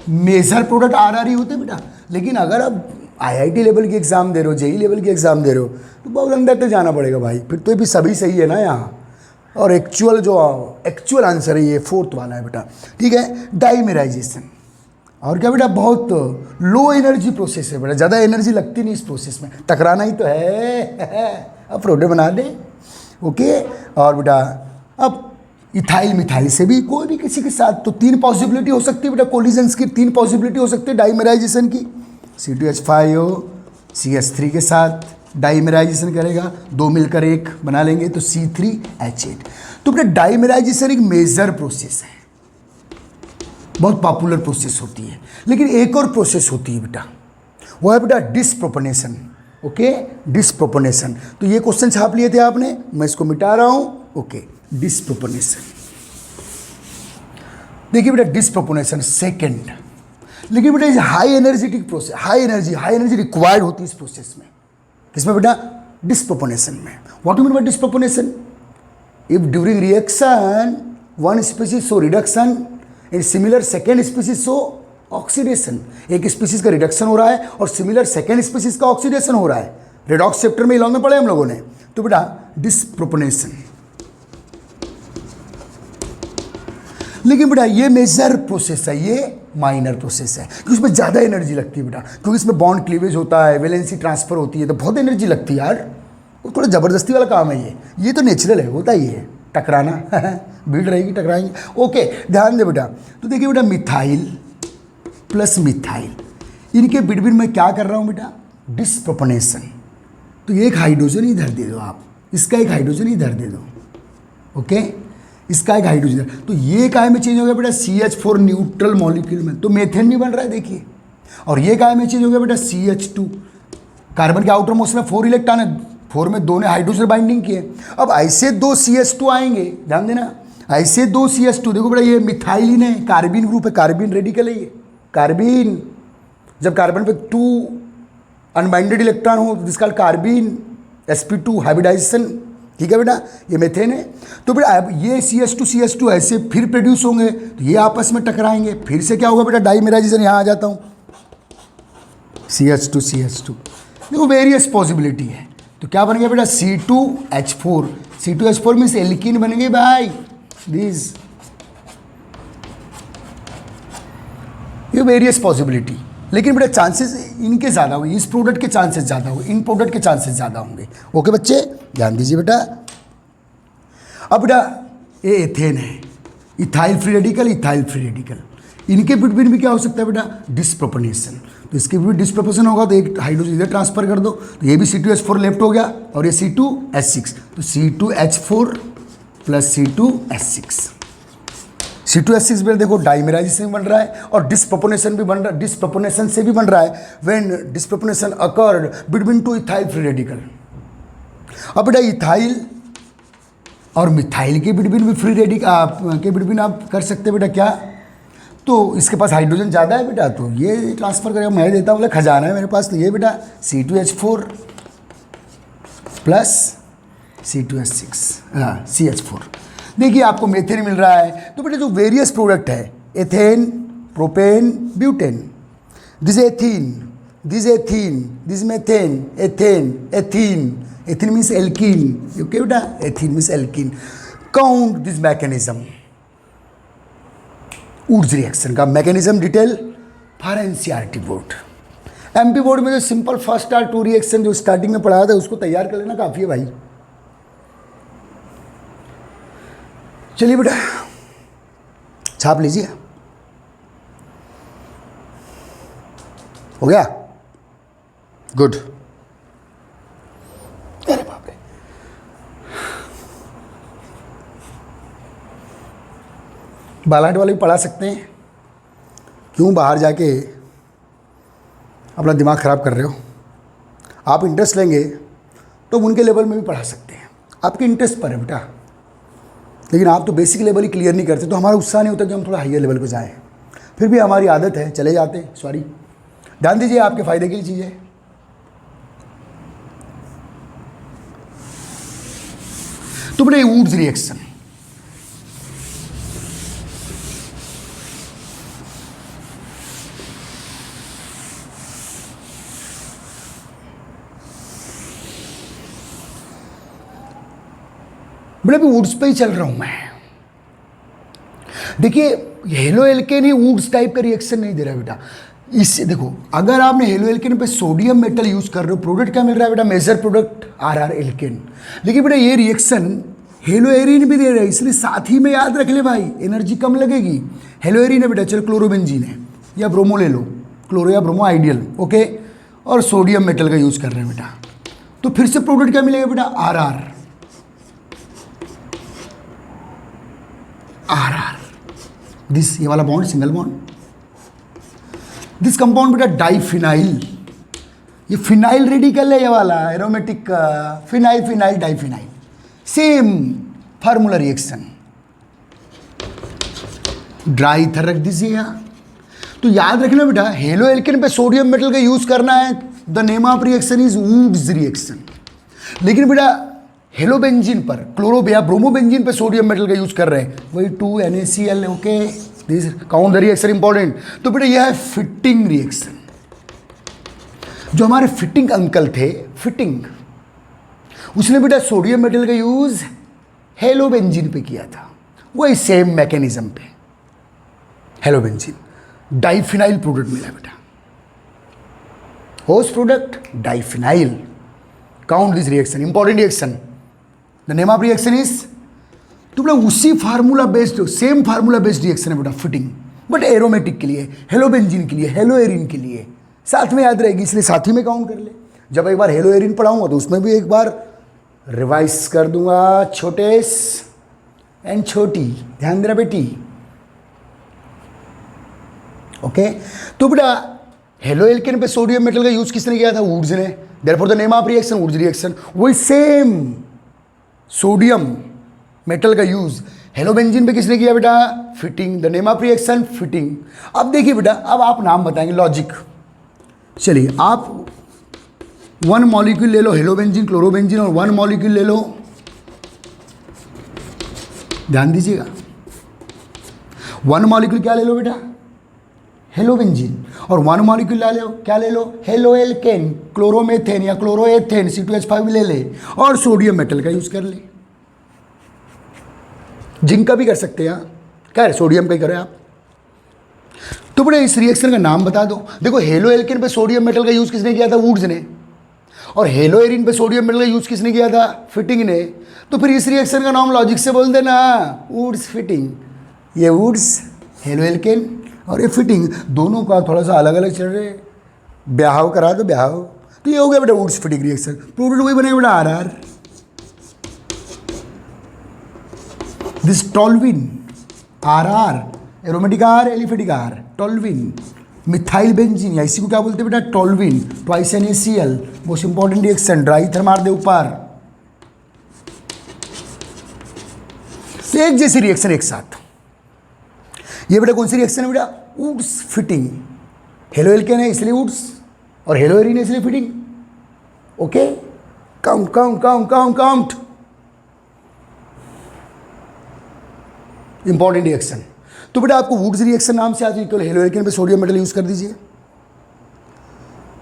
major product RR ही होते बेटा. लेकिन अगर आप आईआईटी लेवल की एग्जाम दे रहे हो, जेई लेवल की एग्जाम दे रहे हो, तो बहुत अंदर तक जाना पड़ेगा भाई. फिर तो ये भी सभी सही है ना यहाँ. और एक्चुअल आंसर है ये फोर्थ वाला है बेटा, ठीक है. डाइमेराइजेशन और क्या बेटा, बहुत लो एनर्जी प्रोसेस है बेटा, ज़्यादा एनर्जी लगती नहीं इस प्रोसेस में, टकराना ही तो है. अब प्रोडक्ट बना दे. ओके, और बेटा अब इथाइल मिथाइल से भी कोई भी किसी के साथ, तो तीन पॉसिबिलिटी हो सकती है बेटा कोलिजन्स की. तीन पॉसिबिलिटी हो सकती है डाइमेराइजेशन की. C2H5 CH3 के साथ डाइमेराइजेशन करेगा, दो मिलकर एक बना लेंगे तो C3H8. तो बेटा डाइमेराइजेशन एक मेजर प्रोसेस है, बहुत पॉपुलर प्रोसेस होती है. लेकिन एक और प्रोसेस होती है बेटा, वो है बेटा डिस्प्रोपोनेशन. ओके, डिस्प्रोपोनेशन. तो ये क्वेश्चन छाप लिए थे आपने, मैं इसको मिटा रहा हूं. Okay, disproportionation. देखिए बेटा डिस्प्रोपोनेशन सेकेंड. लेकिन बेटा ये high energetic process, high energy required होती है इस प्रोसेस में. किसमें बेटा, डिस्प्रोपोनेशन में. What do mean by disproportionation? If during reaction one species show reduction and similar second species show oxidation. एक स्पीसीज का रिडक्शन हो रहा है और सिमिलर सेकेंड स्पीसीज का ऑक्सीडेशन हो रहा है. रेडॉक्स चैप्टर में लॉन्ग में पढ़े हम लोगों ने. तो बेटा डिस्प्रोपोनेशन. लेकिन बेटा ये मेजर प्रोसेस है, ये माइनर प्रोसेस है, क्योंकि उसमें ज़्यादा एनर्जी लगती है बेटा, क्योंकि इसमें बॉन्ड क्लीवेज होता है, वैलेंसी ट्रांसफर होती है, तो बहुत एनर्जी लगती है यार. वो थोड़ा ज़बरदस्ती वाला काम है ये तो नेचुरल है, होता ही है. टकराना भीड़ रहेगी, टकराएंगे. ओके, ध्यान दे बेटा. तो देखिए बेटा मिथाइल प्लस मिथाइल, इनके बिटवीन में क्या कर रहा हूँ बेटा, डिस्प्रोपोनेशन. तो ये एक हाइड्रोजन इधर दे दो आप, इसका एक हाइड्रोजन इधर दे दो. ओके, इसका एक हाइड्रोजन, तो ये काय में चेंज हो गया बेटा CH4 न्यूट्रल मॉलिक्यूल में, तो मेथेन नहीं बन रहा है देखिए. और ये काय में चेंज हो गया बेटा CH2, कार्बन के आउटर मोस्ट में 4 इलेक्ट्रॉन है, 4 में 2 ने हाइड्रोजन बाइंडिंग की है। अब ऐसे 2 CH2 आएंगे, ध्यान देना, ऐसे 2 CH2, देखो बेटा ये मिथाइलिन है, कार्बिन ग्रुप है, कार्बिन रेडिकल है ये, कार्बिन। जब कार्बन पे 2 अनबाइंडेड इलेक्ट्रॉन हो तो जिसका कार्बिन, sp2 हाइब्रिडाइजेशन, ठीक है बेटा, ये मेथेन है। तो बेटा अब ये CH2 ऐसे फिर प्रोड्यूस होंगे तो ये आपस में टकराएंगे, फिर से क्या होगा बेटा, डाइमेराइजेशन। यहाँ आ जाता हूँ, CH2 देखो वेरियस पॉसिबिलिटी है। तो क्या बन गया बेटा, C2H4 मीन्स एल्कीन बन गए भाई, दिस, ये वेरियस पॉसिबिलिटी। लेकिन बेटा चांसेस इनके ज़्यादा हुए, इस प्रोडक्ट के चांसेस ज़्यादा हुए, इन प्रोडक्ट के चांसेस ज़्यादा होंगे। ओके बच्चे, ध्यान दीजिए बेटा। अब बेटा ये एथेन है, इथाइल फ्री रेडिकल, इनके बिटवीन भी क्या हो सकता है बेटा, डिस्प्रोपोर्शनेशन। तो इसके भी डिस्प्रोपोर्शन होगा तो एक हाइड्रोजन इधर ट्रांसफर कर दो, तो ये भी C2H4 लेफ्ट हो गया और ये C2H6, तो C2H4 प्लस C2H6 में देखो डाइमेराइजेशन बन रहा है और डिस्प्रोपोर्शनेशन भी बन रहा है, डिस्प्रोपोर्शनेशन से भी बन रहा है when disproportionation occurred between 2 ethyl free radical. अब बेटा इथाइल और मिथाइल के बिटवीन भी फ्री रेडिकल के बिटवीन आप कर सकते हैं बेटा क्या, तो इसके पास हाइड्रोजन ज़्यादा है बेटा तो ये ट्रांसफर करेगा, मैं देता हूँ, खजाना है मेरे पास, तो ये बेटा C2H4 प्लस CH4। देखिए आपको मेथेन मिल रहा है। तो बेटा जो वेरियस प्रोडक्ट है, ethane, propane, butane, this methane, ethene means alkene, okay बेटा, ethene means alkene. Count this mechanism, Wurtz reaction का mechanism detail for NCERT board. MP board में जो सिंपल फर्स्ट और 2 रिएक्शन जो स्टार्टिंग में पढ़ाया था उसको तैयार कर लेना, काफ़ी है भाई। चलिए बेटा छाप लीजिए, हो गया, गुड। अरे बाप रे, बालाट वाले भी पढ़ा सकते हैं, क्यों बाहर जाके अपना दिमाग ख़राब कर रहे हो। आप इंटरेस्ट लेंगे तो उनके लेवल में भी पढ़ा सकते हैं, आपके इंटरेस्ट पर है बेटा। लेकिन आप तो बेसिक लेवल ही क्लियर नहीं करते, तो हमारा उत्साह नहीं होता कि हम थोड़ा हाइयर लेवल पर जाएं। फिर भी हमारी आदत है, चले जाते हैं, सॉरी। ध्यान दीजिए, आपके फ़ायदे की चीज़ है। तो बेटा वुड्स रिएक्शन, बेटा भी वुड्स पे ही चल रहा हूं मैं। देखिए हेलो एल्केन ही वुड्स टाइप का रिएक्शन नहीं दे रहा है बेटा। इससे देखो, अगर आपने हेलो एल्केन पे सोडियम मेटल यूज कर रहे हो, प्रोडक्ट क्या मिल रहा है बेटा, मेजर प्रोडक्ट RR एल्केन। लेकिन बेटा ये रिएक्शन हेलो एरिन भी दे रहा है, इसलिए साथ ही में याद रख ले भाई, एनर्जी कम लगेगी। हेलो एरिन है बेटा, चलो क्लोरोबेंजीन है या ब्रोमो ले लो, क्लोरो या ब्रोमो आइडियल, ओके, और सोडियम मेटल का यूज कर रहे हैं बेटा, तो फिर से प्रोडक्ट क्या मिलेगा बेटा, RR। दिस, ये वाला bond single bond, this compound बेटा डाइफिनाइल, ये फिनाइल रेडिकल है, ये वाला aromatic phenyl diphenyl, same formula reaction, dry ether रख दीजिए यहाँ। तो याद रखना बेटा, हेलो एल्केन पे सोडियम मेटल का यूज करना है, the name of reaction is Wurtz reaction. लेकिन बेटा हेलो बेंजीन पर, क्लोरो या ब्रोमो बेंजीन पे सोडियम मेटल का यूज कर रहे हैं, वही 2NaCl, okay, this count the reaction important. तो बेटा यह है फिटिंग रिएक्शन। जो हमारे फिटिंग अंकल थे, फिटिंग, उसने बेटा सोडियम मेटल का यूज हेलो बेंजीन पे किया था, वही सेम मैकेनिज्म पे हेलो बेंजीन, डाइफिनाइल प्रोडक्ट मिला बेटा, host product diphenyl. Count this reaction, important reaction, the name of reaction is, तो बेटा उसी formula based, same formula based reaction है बेटा फिटिंग, बट एरोमेटिक के लिए, हेलो बेंजीन के लिए, हेलो एरिन के लिए, साथ में याद रहेगी, इसलिए साथ ही में काउंट कर ले। जब एक बार हेलो एरिन पढ़ाऊंगा तो उसमें भी एक बार रिवाइज कर दूंगा, छोटे एंड छोटी, ध्यान देना बेटी, ओके। तो बेटा हेलो एल्केन पे सोडियम मेटल का यूज किसने किया था? वुड्स ने। Therefore the name of reaction Wurtz reaction. वही सेम सोडियम मेटल का यूज हेलो बेंजीन पे किसने किया बेटा? Fitting. The name of reaction fitting. अब देखिए बेटा, अब आप नाम बताएंगे, लॉजिक। चलिए, आप वन मॉलिक्यूल ले लो हेलो बेंजीन क्लोरोबेंजीन, और वन मॉलिक्यूल ले लो, ध्यान दीजिएगा, वन मॉलिक्यूल क्या ले लो बेटा? Hello benzene. और वन मॉलिक्यूल ले लो, क्या ले लो? हेलो एल्केन, क्लोरोमेथेन या क्लोरोएथेन, C2H5 ले ले, और सोडियम मेटल का यूज कर ले। जिंक का भी कर सकते हैं, क्या है, सोडियम का ही करें आप। तो बेटा इस रिएक्शन का नाम बता दो। देखो, हेलो एल्केन पे सोडियम मेटल का यूज किसने किया था? वुड्स ने। और हेलो एरिन पे सोडियम मेटल का यूज किसने किया था? फिटिंग ने। तो फिर इस रिएक्शन का नाम लॉजिक से बोल देना, वुड्स फिटिंग। ये वुड्स, हेलो एल्केन और ये फिटिंग, दोनों का थोड़ा सा अलग अलग चल रहे, ब्याह करा दो ब्याह। तो ये हो गया बेटा वुड्स फिटिंग रिएक्शन। प्रोडक्ट वही बनेगा बेटा RR। This toluene RR, aromatic R, aliphatic R, toluene, methyl benzene, या इसी को क्या बोलते हैं बेटा? Toluene, twice NaCl, most important reaction. Dry ether मार दे ऊपर। तो एक जैसी रिएक्शन एक साथ। ये बेटा कौन सी रिएक्शन है बेटा? Woods fitting. हेलो एल्केन है इसलिए वुड्स, और हेलो एरिन है इसलिए fitting. Okay, count count count count count. Important reaction. तो बेटा आपको वुड्स रिएक्शन नाम से आती है, तो हेलो एल्केन पे सोडियम मेटल यूज कर दीजिए।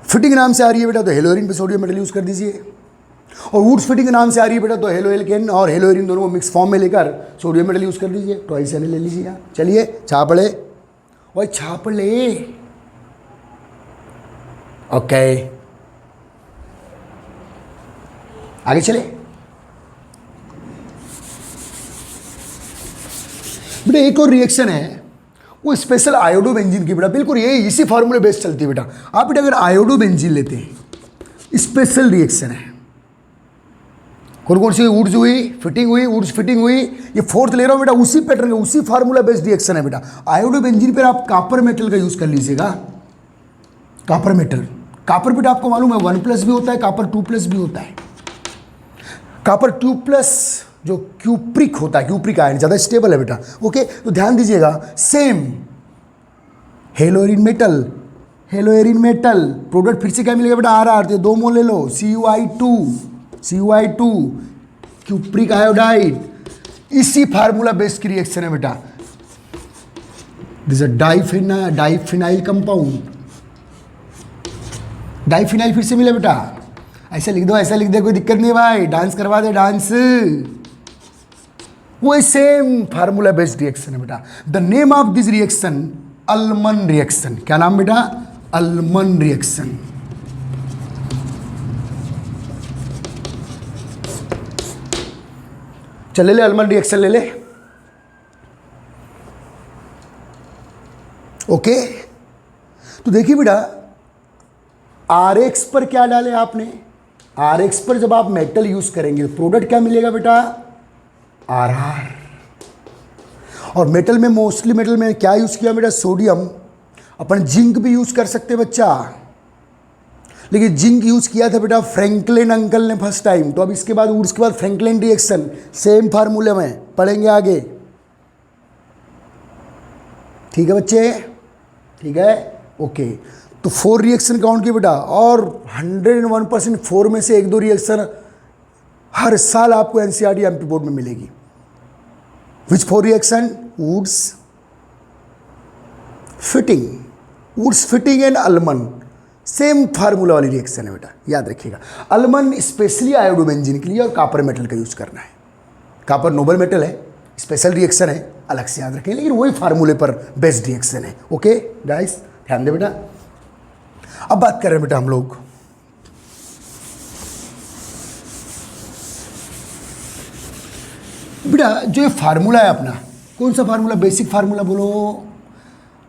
फिटिंग नाम से आ रही है बेटा, तो हेलो एरिन पे सोडियम मेटल यूज कर दीजिए। और वुड्स फिटिंग नाम से आ रही है बेटा, तो हेलो एल्केन और हेलो एरिन दोनों को मिक्स फॉर्म में लेकर सोडियम मेटल यूज कर दीजिए। ट्वाइस Na ले लीजिए। चलिए छाप ले, वही छाप ले। ओके, आगे चले बेटा। एक और रिएक्शन है, वो स्पेशल आयोडो बेंजीन की बेटा, बिल्कुल ये इसी फार्मूले बेस्ड चलती है बेटा। आप बेटा अगर आयोडो बेंजीन लेते हैं, स्पेशल रिएक्शन है। कौन कौन सी? वुड्स हुई, फिटिंग हुई, वुड्स फिटिंग हुई, ये फोर्थ ले रहा हूँ बेटा, उसी पैटर्न का, उसी फार्मूला बेस्ड रिएक्शन है बेटा। आयोडो बेंजीन पर आप कापर मेटल का यूज कर लीजिएगा। कापर मेटल, कापर बेटा आपको मालूम है 1+ भी होता है, कापर 2+ भी होता है। कापर 2+ जो क्यूप्रिक होता है, क्यूप्रिक आयन ज़्यादा स्टेबल है बेटा। ओके, तो ध्यान दीजिएगा, same hello Erin metal, hello Erin metal, product फिर से क्या मिलेगा बेटा? RR। तो 2 मोल ले लो, CuI2, क्यूप्रिक आयोडाइड, इसी फार्मूला बेस्ड की रिएक्शन है बेटा। This a diphenyl compound. Diphenyl फिर से मिला बेटा, ऐसा लिख दो, ऐसा लिख दे, कोई दिक्कत नहीं भाई, डांस करवा दे डांस। वो सेम फार्मूला बेस्ड रिएक्शन है बेटा। The name of this reaction Ullmann reaction. क्या नाम बेटा? Ullmann reaction. चल ले अल्मन रिएक्शन ले ले। ओके, तो देखिए बेटा, RX पर क्या डाले आपने? RX पर जब आप मेटल यूज करेंगे, प्रोडक्ट क्या मिलेगा बेटा? RR। और मेटल में, मोस्टली मेटल में क्या यूज किया बेटा? सोडियम। अपन जिंक भी यूज कर सकते बच्चा, लेकिन जिंक यूज किया था बेटा फ्रैंकलिन अंकल ने फर्स्ट टाइम। तो अब इसके बाद वुड्स के बाद फ्रैंकलिन रिएक्शन, सेम फार्मूले में पढ़ेंगे आगे। ठीक है बच्चे, ठीक है, ओके। तो 4 रिएक्शन काउंट किए बेटा, और 101% 4 में से 1-2 रिएक्शन हर साल आपको NCERT MP बोर्ड में मिलेगी। Which 4 reaction? Wurtz Fittig, Wurtz Fittig and Ullmann, same formula वाली रिएक्शन है बेटा, याद रखिएगा। अल्मन स्पेशली आयोडो बेंजीन के लिए और कापर मेटल का यूज करना है। कापर नोबल मेटल है, स्पेशल रिएक्शन है, अलग से याद रखें, लेकिन वही फार्मूले पर बेस्ड रिएक्शन है। ओके गाइस, ध्यान दे बेटा। अब बात कर रहे हैं बेटा हम लोग बेटा, जो ये फार्मूला है अपना, कौन सा फार्मूला? बेसिक फार्मूला बोलो,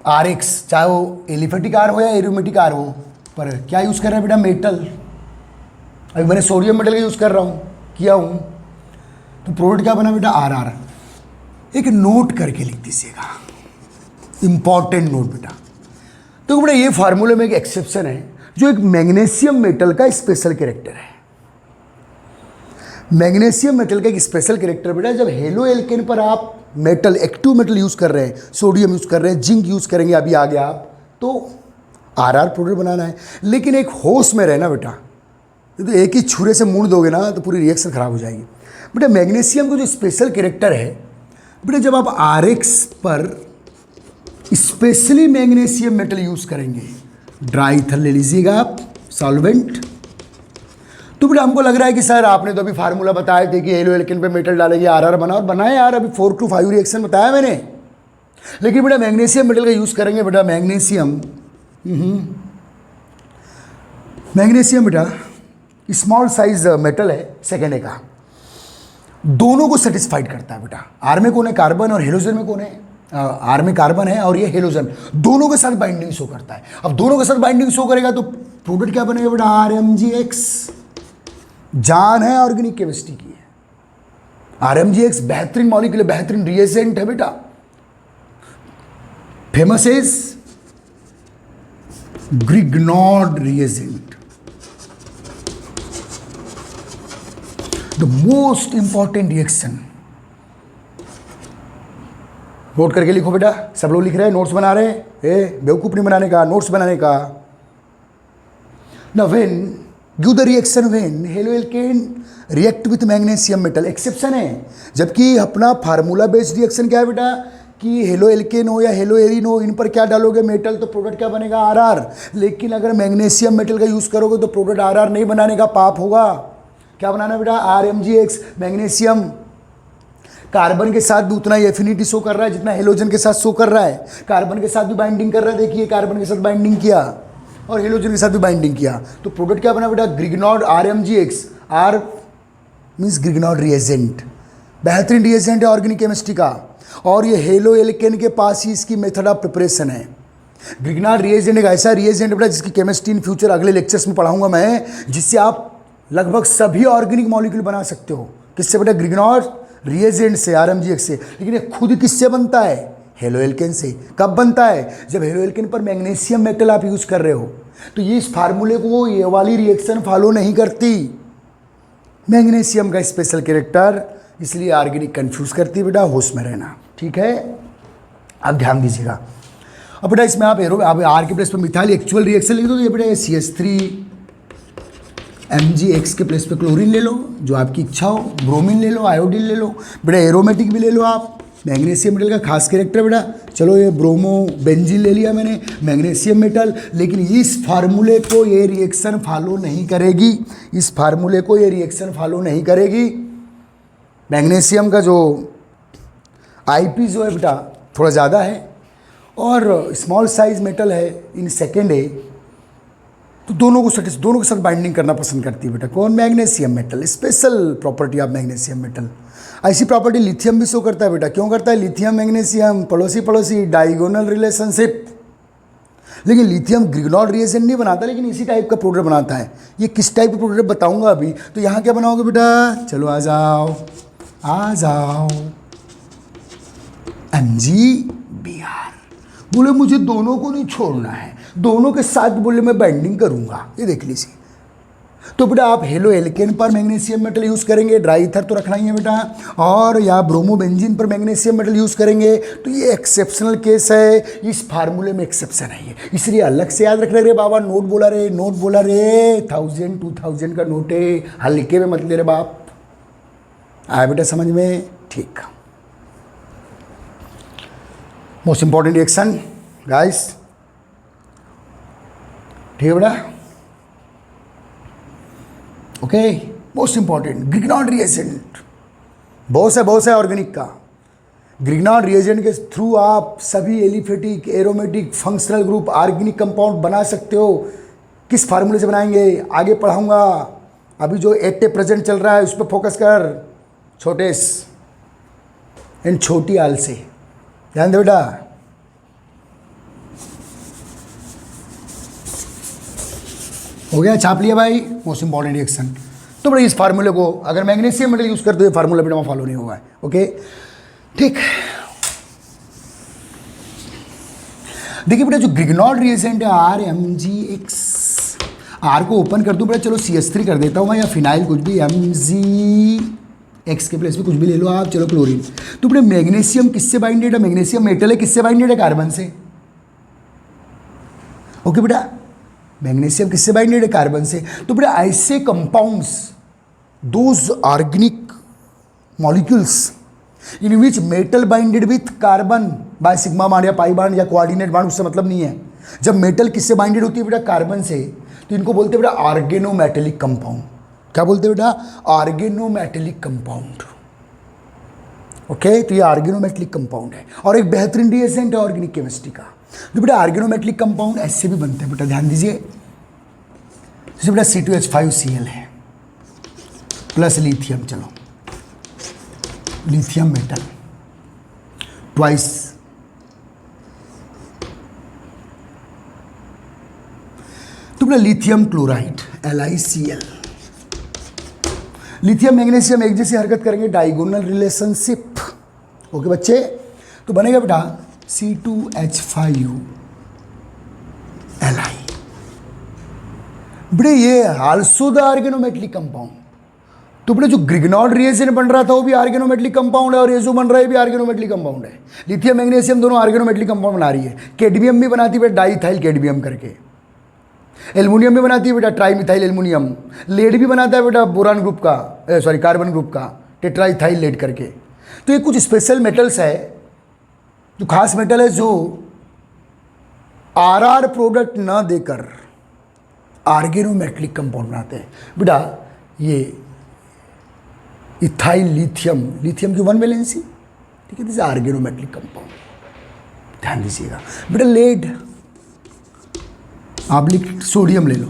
RX, चाहे वो एलिफेटिक R हो या एरोमेटिक R हो, पर क्या यूज़ कर रहे हैं बेटा? मेटल। अभी मैंने सोडियम मेटल का यूज़ कर रहा हूँ, किया हूँ, तो प्रोडक्ट क्या बना बेटा? RR। एक नोट करके लिख दीजिएगा, इंपॉर्टेंट नोट बेटा। तो बेटा ये फार्मूले में एक एक्सेप्शन है, जो एक मैग्नीशियम मेटल का स्पेशल कैरेक्टर है। मैग्नीशियम मेटल का एक स्पेशल कैरेक्टर बेटा, जब हेलो एल्केन पर आप मेटल, एक्टिव मेटल यूज कर रहे हैं, सोडियम यूज कर रहे हैं, जिंक यूज करेंगे, अभी आ गया आप, तो आरआर प्रोडक्ट बनाना है, लेकिन एक होश में रहना बेटा, तो एक ही छुरे से मुड़ दोगे ना तो पूरी रिएक्शन खराब हो जाएगी। बेटा मैग्नीशियम का जो स्पेशल कैरेक्टर है बेटा, जब आप आरएक्स पर स्पेशली मैग्नीशियम मेटल यूज करेंगे, ड्राई ईथर ले लीजिएगा आप सॉल्वेंट, तो बेटा हमको लग रहा है कि सर आपने तो अभी फार्मूला बताए थे कि हेलो एल्केन पे मेटल डालेंगे आरआर बना, और बनाए यार, अभी 4 to 5 रिएक्शन बताया मैंने, लेकिन बेटा मैग्नीशियम मेटल का यूज करेंगे। बेटा मैग्नीशियम बेटा स्मॉल साइज मेटल है, सेकेंड है का, दोनों को सेटिस्फाइड करता है बेटा। आर में कौन है? कार्बन, और हेलोजन में कौन है? आर में कार्बन है और ये हेलोजन, दोनों के साथ बाइंडिंग शो करता है। अब दोनों के साथ बाइंडिंग शो करेगा तो प्रोडक्ट क्या बनेगा बेटा? RMgX। जान है ऑर्गेनिक केमिस्ट्री की है। RMgX बेहतरीन मॉलिक्यूल, बेहतरीन रिएजेंट है बेटा, famous is Grignard reagent, the most important reaction. Note करके लिखो बेटा, सब लोग लिख रहे हैं, नोट्स बना रहे हैं, बेवकूफ नहीं बनाने का, नोट्स बनाने का। ना when give the reaction when halo alkane react with magnesium metal, exception है, जबकि अपना फार्मूला बेस्ड रिएक्शन क्या है बेटा कि हेलो एल्केन हो या हेलो एरिन हो, इन पर क्या डालोगे? मेटल, तो प्रोडक्ट क्या बनेगा? आरआर। लेकिन अगर मैग्नीशियम मेटल का यूज करोगे तो प्रोडक्ट आरआर नहीं बनाने का, पाप होगा। क्या बनाना बेटा? RMgX। मैग्नीशियम कार्बन के साथ भी उतना ही एफिनिटी शो कर रहा है जितना हेलोजन के साथ शो कर रहा है, कार्बन के साथ भी बाइंडिंग कर रहा है, देखिए कार्बन के साथ बाइंडिंग किया और हेलोजन के साथ भी बाइंडिंग किया, तो प्रोडक्ट क्या बना बेटा? ग्रिग्नॉर्ड RMgX। आर मीन्स ग्रिग्नॉर्ड रिएजेंट, बेहतरीन रिएजेंट है ऑर्गेनिक केमिस्ट्री का, और ये हेलो एल्केन के पास ही इसकी मेथड ऑफ प्रिपरेशन है। ग्रिग्नॉर्ड रिएजेंट एक ऐसा रिएजेंट बेटा जिसकी केमिस्ट्री इन फ्यूचर अगले लेक्चर्स में पढ़ाऊंगा मैं, जिससे आप लगभग सभी ऑर्गेनिक मॉलिक्यूल बना सकते हो। किससे बेटा? ग्रिग्नॉर्ड रिएजेंट से, RMgX से। लेकिन ये खुद किससे बनता है? हेलो एल्केन से। कब बनता है? जब हेलो एल्केन पर मैग्नीशियम मेटल आप यूज कर रहे हो। तो ये इस फार्मूले को ये वाली रिएक्शन फॉलो नहीं करती, मैग्नीशियम का स्पेशल कैरेक्टर, इसलिए ऑर्गेनिक कंफ्यूज करती है बेटा, होश में रहना, ठीक है। अब ध्यान दीजिएगा। अब बेटा इसमें आप आर के प्लेस पर मिथाइल एक्चुअल रिएक्शन लिख दो, ये बेटा CH3 MgX के प्लेस पे क्लोरीन ले लो, जो आपकी इच्छा हो, ब्रोमीन ले लो, आयोडीन ले लो, बेटा एरोमेटिक भी ले लो आप। मैग्नीशियम मेटल का खास कैरेक्टर बेटा, चलो ये ब्रोमो बेंजीन ले लिया मैंने, मैग्नीशियम मेटल, लेकिन इस फार्मूले को ये रिएक्शन फॉलो नहीं करेगी, इस फार्मूले को ये रिएक्शन फॉलो नहीं करेगी। मैग्नीशियम का जो IP जो है बेटा थोड़ा ज़्यादा है, और स्मॉल साइज मेटल है, इन सेकेंड है, तो दोनों के साथ बाइंडिंग करना पसंद करती है बेटा। कौन? Magnesium metal. Special property of magnesium metal. ऐसी प्रॉपर्टी लिथियम भी शो करता है बेटा। क्यों करता है? लिथियम मैग्नीशियम पड़ोसी डायगोनल रिलेशनशिप। लेकिन लिथियम ग्रिग्नॉर्ड रिएजेंट नहीं बनाता, लेकिन इसी टाइप का प्रोडक्ट बनाता है। ये किस टाइप का प्रोडक्ट बताऊंगा अभी। तो यहाँ क्या बनाओगे बेटा? चलो आ जाओ MgBr। बोले मुझे दोनों को नहीं छोड़ना है, दोनों के साथ बोले मैं बाइंडिंग करूंगा, ये देख लीजिए। तो बेटा आप हेलो एल्केन पर मैग्नीशियम मेटल यूज करेंगे, ड्राई ईथर तो रखना ही है बेटा, और या ब्रोमोबेंजीन पर मैग्नीशियम मेटल यूज करेंगे, तो ये एक्सेप्शनल केस है, इस फार्मूले में एक्सेप्शन है ये, इसलिए अलग से याद रख रहे बाबा। नोट बोला रे 1000 2000 का नोट है, हल्के में मत ले रे बाप। आया बेटा समझ में? ठीक। मोस्ट इंपॉर्टेंट रिएक्शन गाइस, ठीक है बेटा, ओके। मोस्ट इंपॉर्टेंट ग्रिग्नॉर्ड रिएजेंट, बहुत है ऑर्गेनिक का। ग्रिग्नॉर्ड रिएजेंट के थ्रू आप सभी aliphatic, aromatic, functional group, organic compound बना सकते हो। किस फार्मूले से बनाएंगे आगे पढ़ाऊंगा, अभी जो एटे प्रेजेंट चल रहा है उस पर फोकस कर, छोटे एंड छोटी आल से ध्यान दे बेटा। हो गया, छाप लिया भाई, मोस्ट इंपॉर्टेंट रिएक्शन। तो बड़ा इस फार्मूले को अगर मैग्नीशियम मेटल यूज करते हुए फार्मूला बेटा फॉलो नहीं हुआ है, ओके ठीक। देखिए बेटा जो ग्रिग्नॉर्ड रिएजेंट है RMgX, आर को ओपन कर दूं बेटा, चलो CH3 कर देता हूँ मैं, या फिनाइल कुछ भी, MgX के प्लेस में कुछ भी ले लो आप, चलो क्लोरीन। तो बेटा मैग्नीशियम किससे बाइंडेड है? मैग्नीशियम मेटल है, किससे बाइंडेड है? कार्बन से। ओके बेटा, मैग्नीशियम किससे बाइंडेड है? कार्बन से। तो बेटा ऐसे compounds, those organic molecules in which metal binded with carbon by sigma bond या पाई बॉन्ड या कोऑर्डिनेट बॉन्ड, उससे मतलब नहीं है। जब मेटल किससे बाइंडेड होती है बेटा? कार्बन से, तो इनको बोलते हैं बेटा ऑर्गेनोमेटेलिक कंपाउंड। क्या बोलते हैं बेटा? Organometallic compound. ओके, तो ये ऑर्गेनोमेटेलिक कंपाउंड है और एक बेहतरीन रिएजेंट है ऑर्गेनिक केमिस्ट्री का। तो बेटा ऑर्गेनोमेटेलिक कंपाउंड ऐसे भी बनते हैं बेटा, ध्यान दीजिए। जैसे बेटा C2H5Cl है प्लस लिथियम, चलो लिथियम मेटल ट्वाइस, तो बेटा lithium chloride LiCl। Lithium magnesium एक जैसी हरकत करेंगे, डायगोनल रिलेशनशिप। ओके बच्चे, तो बनेगा बेटा C2H5U Li। बेटा ये आल्सो द ऑर्गेनोमेटेलिक कंपाउंड। तो बेटा जो ग्रिग्नॉर्ड रिएजेंट बन रहा था वो भी ऑर्गेनोमेटेलिक कंपाउंड है, और ये जो बन रहा है भी ऑर्गेनोमेटेलिक कंपाउंड है। लिथियम मैग्नीशियम दोनों ऑर्गेनोमेटेलिक कंपाउंड बना रही है। कैडमियम भी बनाती है बेटा डाईइथाइल कैडमियम करके। एल्युमिनियम भी बनाती है बेटा ट्राईमिथाइल एल्युमिनियम। लेड भी बनाता है बेटा बोरान ग्रुप का, सॉरी कार्बन ग्रुप का, टेट्राइथाइल लेड करके। तो ये कुछ स्पेशल मेटल्स है, जो खास मेटल है, जो RR प्रोडक्ट ना देकर ऑर्गेनोमेटेलिक कंपाउंड बनाते हैं। बेटा ये इथाइल लिथियम, लिथियम की 1 वैलेंसी, ठीक है, दिस ऑर्गेनोमेटेलिक कंपाउंड, ध्यान दीजिएगा। बेटा लेड, आप सोडियम ले लो,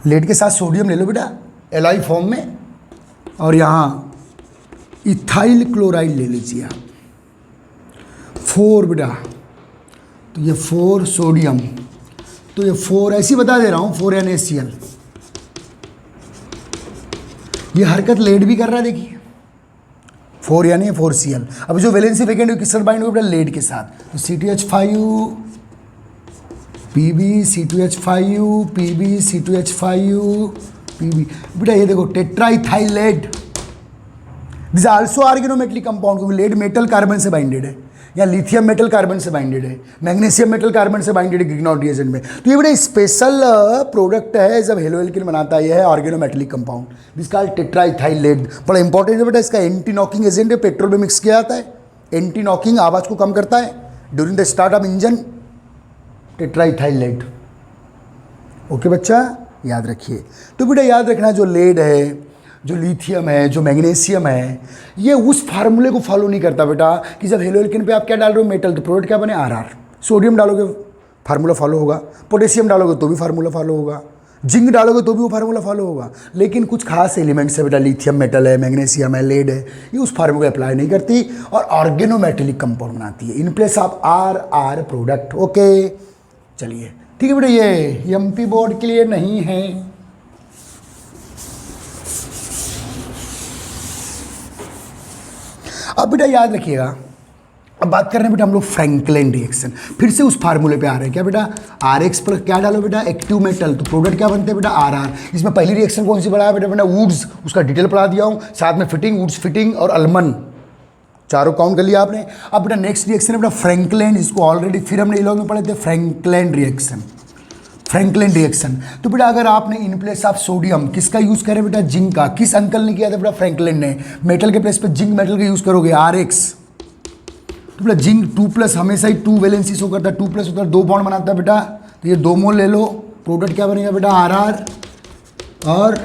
लेड के साथ सोडियम ले लो बेटा एलॉय फॉर्म में, और यहाँ इथाइल क्लोराइड ले लीजिए आप 4 बेटा, तो ये 4 सोडियम, तो ये 4 ऐसी बता दे रहा हूँ 4NaCl। ये हरकत लेड भी कर रहा है, देखिए 4 यानी 4Cl। अब जो वैलेंसी वैकेंट किस साथ बाइंड होगा? लेड के साथ। तो C2H5U Pb, C2H5U Pb, C2H5U Pb। बेटा ये देखो tetraethyl lead, this also organometallic compound, क्योंकि लेड मेटल कार्बन से बाइंडेड है, या लिथियम मेटल कार्बन से बाइंडेड है, मैग्नीशियम मेटल कार्बन से बाइंडेड है ग्रिग्नॉर्ड रिएजेंट में। तो ये बड़ा स्पेशल प्रोडक्ट है, जब हेलोएल्किन बनाता है, ये है organometallic compound, this called tetraethyl lead. बड़ा इंपॉर्टेंट है बेटा, इसका एंटी नॉकिंग एजेंट है, पेट्रोल में मिक्स किया जाता है, एंटी नॉकिंग आवाज़ को कम करता है during the start of engine, tetraethyl lead. Okay बच्चा, याद रखिए। तो बेटा याद रखना, जो लेड है, जो लिथियम है, जो मैग्नीशियम है, ये उस फार्मूले को फॉलो नहीं करता बेटा कि जब हेलोएल्किन पे आप क्या डाल रहे हो? मेटल, तो प्रोडक्ट क्या बने? RR। सोडियम डालोगे फार्मूला फॉलो होगा, पोटेशियम डालोगे तो भी फार्मूला फॉलो होगा, जिंक डालोगे तो भी वो फार्मूला फॉलो होगा। लेकिन कुछ खास एलिमेंट्स है बेटा, लिथियम मेटल है, मैग्नीशियम है, लेड है, ये उस फार्मूले को अप्लाई नहीं करती और ऑर्गेनोमेटेलिक कंपाउंड बनाती है in place of RR product. Okay चलिए ठीक है बेटा, ये MP बोर्ड के लिए नहीं है। अब बेटा याद रखिएगा, अब बात कर रहे हैं बेटा हम लोग फ्रैंकलिन रिएक्शन, फिर से उस फार्मूले पे आ रहे हैं। क्या बेटा? RX पर क्या डालो बेटा? एक्टिव मेटल, तो प्रोडक्ट क्या बनते हैं बेटा? RR। इसमें पहली रिएक्शन कौन सी पढ़ाया बेटा? बेटा वुड्स, उसका डिटेल पढ़ा दिया हूँ, साथ में फिटिंग, वुड्स फिटिंग और अल्मन, चारों काउंट कर लिया आपने। अब बेटा नेक्स्ट रिएक्शन है बेटा फ्रैंकलिन, इसको ऑलरेडी फिर हमने इलॉग में पढ़े थे, फ्रैंकलिन रिएक्शन, फ्रैंकलिन रिएक्शन। तो बेटा अगर आपने इन प्लेस ऑफ सोडियम किसका यूज़ करें बेटा? जिंक का। किस अंकल ने किया था बेटा? फ्रैंकलिन ने। मेटल के प्लेस पे जिंक मेटल का यूज़ करोगे, RX। तो बेटा जिंक 2+ हमेशा ही 2 वैलेंसी शो करता है, 2+ होता है, 2 बॉन्ड बनाता है बेटा, तो ये 2 मोल ले लो, प्रोडक्ट क्या बनेगा बेटा? RR और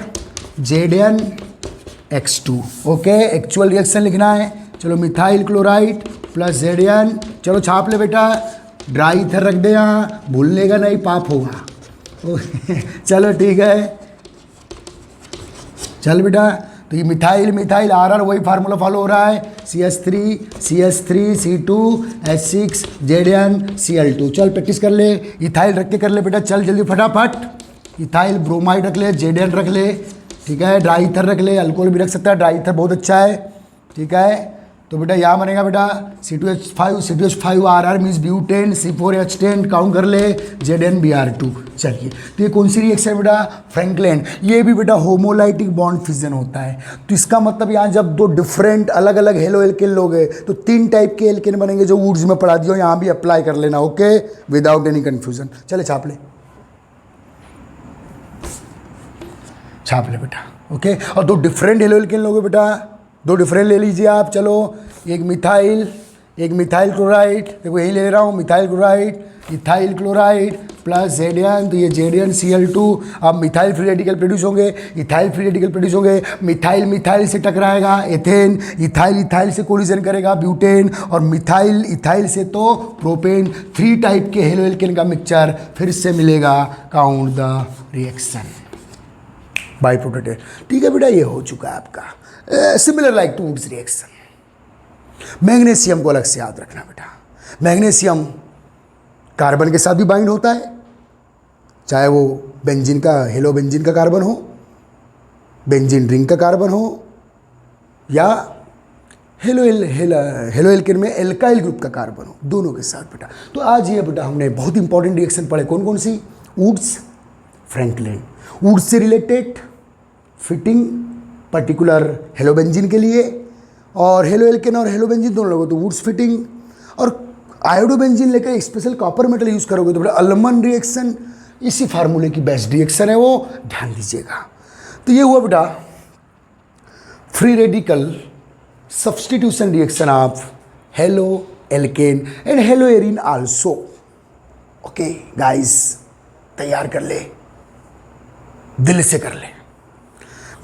ZnX2। ओके, एक्चुअल रिएक्शन लिखना है, चलो मिथाइल क्लोराइड प्लस Zn, चलो छाप ले बेटा, ड्राई इथर रख दे यहाँ, भूलने का नहीं, पाप होगा। चलो ठीक है, चल बेटा, तो ये मिथाइल मिथाइल RR वही फार्मूला फॉलो हो रहा है, CH3 C2 H6 ZnCl2। चल प्रैक्टिस कर ले, इथाइल रख के कर ले बेटा, चल जल्दी फटाफट। इथाइल ब्रोमाइड रख ले, Zn रख ले, ठीक है, ड्राई इथर रख ले, अल्कोहल भी रख सकता है, ड्राई इथर बहुत अच्छा है, ठीक है, तो बेटा यहाँ बनेगा बेटा C2H5 C2H5 RR means butane, C4H10 count कर ले, ZnBr2। चलिए, तो ये कौन सी रिएक्शन है बेटा? फ्रैंकलिन। ये भी बेटा होमोलाइटिक बॉन्ड फिजन होता है। तो इसका मतलब यहाँ जब दो डिफरेंट अलग अलग हेलो एल्केन लोगे तो 3 टाइप के एल्केन बनेंगे जो वुड्स में पढ़ा दिया, यहाँ भी अप्लाई कर लेना, ओके, विदाउट एनी कन्फ्यूजन। चले छाप ले, छाप ले बेटा, ओके। और 2 डिफरेंट हेलो एल्केन लोगे बेटा, 2 डिफरेंट ले लीजिए आप। चलो, एक मिथाइल क्लोराइड, देखो यही ले रहा हूँ, methyl chloride, ethyl chloride plus Zn, तो ये ZnCl2। अब मिथाइल फ्री रेडिकल प्रोड्यूस होंगे, इथाइल फ्री रेडिकल प्रोड्यूस होंगे, मिथाइल से टकराएगा एथेन, इथाइल से कोलिजन करेगा ब्यूटेन, और मिथाइल इथाइल से तो प्रोपेन। 3 टाइप के हेलो एल्केन का मिक्सचर फिर से मिलेगा, count the reaction by product. ठीक है बेटा, ये हो चुका है आपका similar like to Wurtz reaction. Magnesium को अलग से याद रखना बेटा, मैग्नीशियम कार्बन के साथ भी बाइंड होता है, चाहे वो बेंजीन का, हेलो बेंजीन का कार्बन हो, बेंजीन रिंग का कार्बन हो, या हेलो एल्केन में एल्काइल ग्रुप का कार्बन हो, दोनों के साथ बेटा। तो आज ये बेटा हमने बहुत इंपॉर्टेंट रिएक्शन पढ़े। कौन कौन सी? Wurtz, Franklin. वुड्स से related Fittig particular halo benzene के लिए, और हेलो एल्केन और हेलो बेंजीन दोनों लोगों तो वुड्स फिटिंग, और आयोडो बेंजीन लेकर एक स्पेशल कॉपर मेटल यूज़ करोगे तो बेटा अल्मन रिएक्शन, इसी फार्मूले की बेस्ट रिएक्शन है वो, ध्यान दीजिएगा। तो ये हुआ बेटा free radical substitution reaction of halo alkene and hello Erin also. Okay guys, तैयार कर ले, दिल से कर ले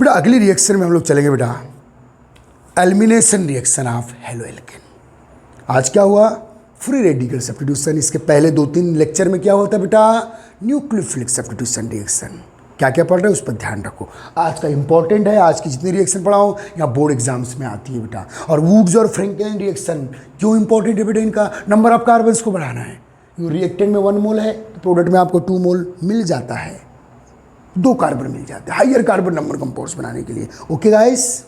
बेटा। अगली रिएक्शन में हम लोग चलेंगे बेटा elimination reaction of halo alkene. आज क्या हुआ? Free radical substitution. इसके पहले 2-3 लेक्चर में क्या होता है बेटा? Nucleophilic substitution reaction. क्या क्या पढ़ रहे हो उस पर ध्यान रखो, आज का इंपॉर्टेंट है। आज की जितनी रिएक्शन पढ़ाऊँ यहाँ बोर्ड एग्जाम्स में आती है बेटा। और वुड्स और फ्रैंकलिन रिएक्शन क्यों इंपॉर्टेंट है बेटा? इनका नंबर ऑफ कार्बन्स को बढ़ाना है। रिएक्टेंट में 1 मोल है तो प्रोडक्ट में आपको 2 मोल मिल जाता है, 2 कार्बन मिल जाते हैं हाइयर कार्बन नंबर कंपाउंड्स बनाने के लिए। ओके गाइस,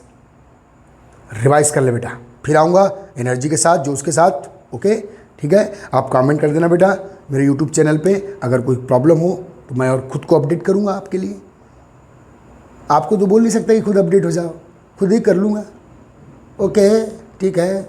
रिवाइज कर ले बेटा, फिर आऊँगा एनर्जी के साथ, जोश के साथ। ओके ठीक है, आप कमेंट कर देना बेटा मेरे यूट्यूब चैनल पे। अगर कोई प्रॉब्लम हो तो मैं और खुद को अपडेट करूँगा आपके लिए। आपको तो बोल नहीं सकता कि खुद अपडेट हो जाओ, खुद ही कर लूँगा। ओके ठीक है।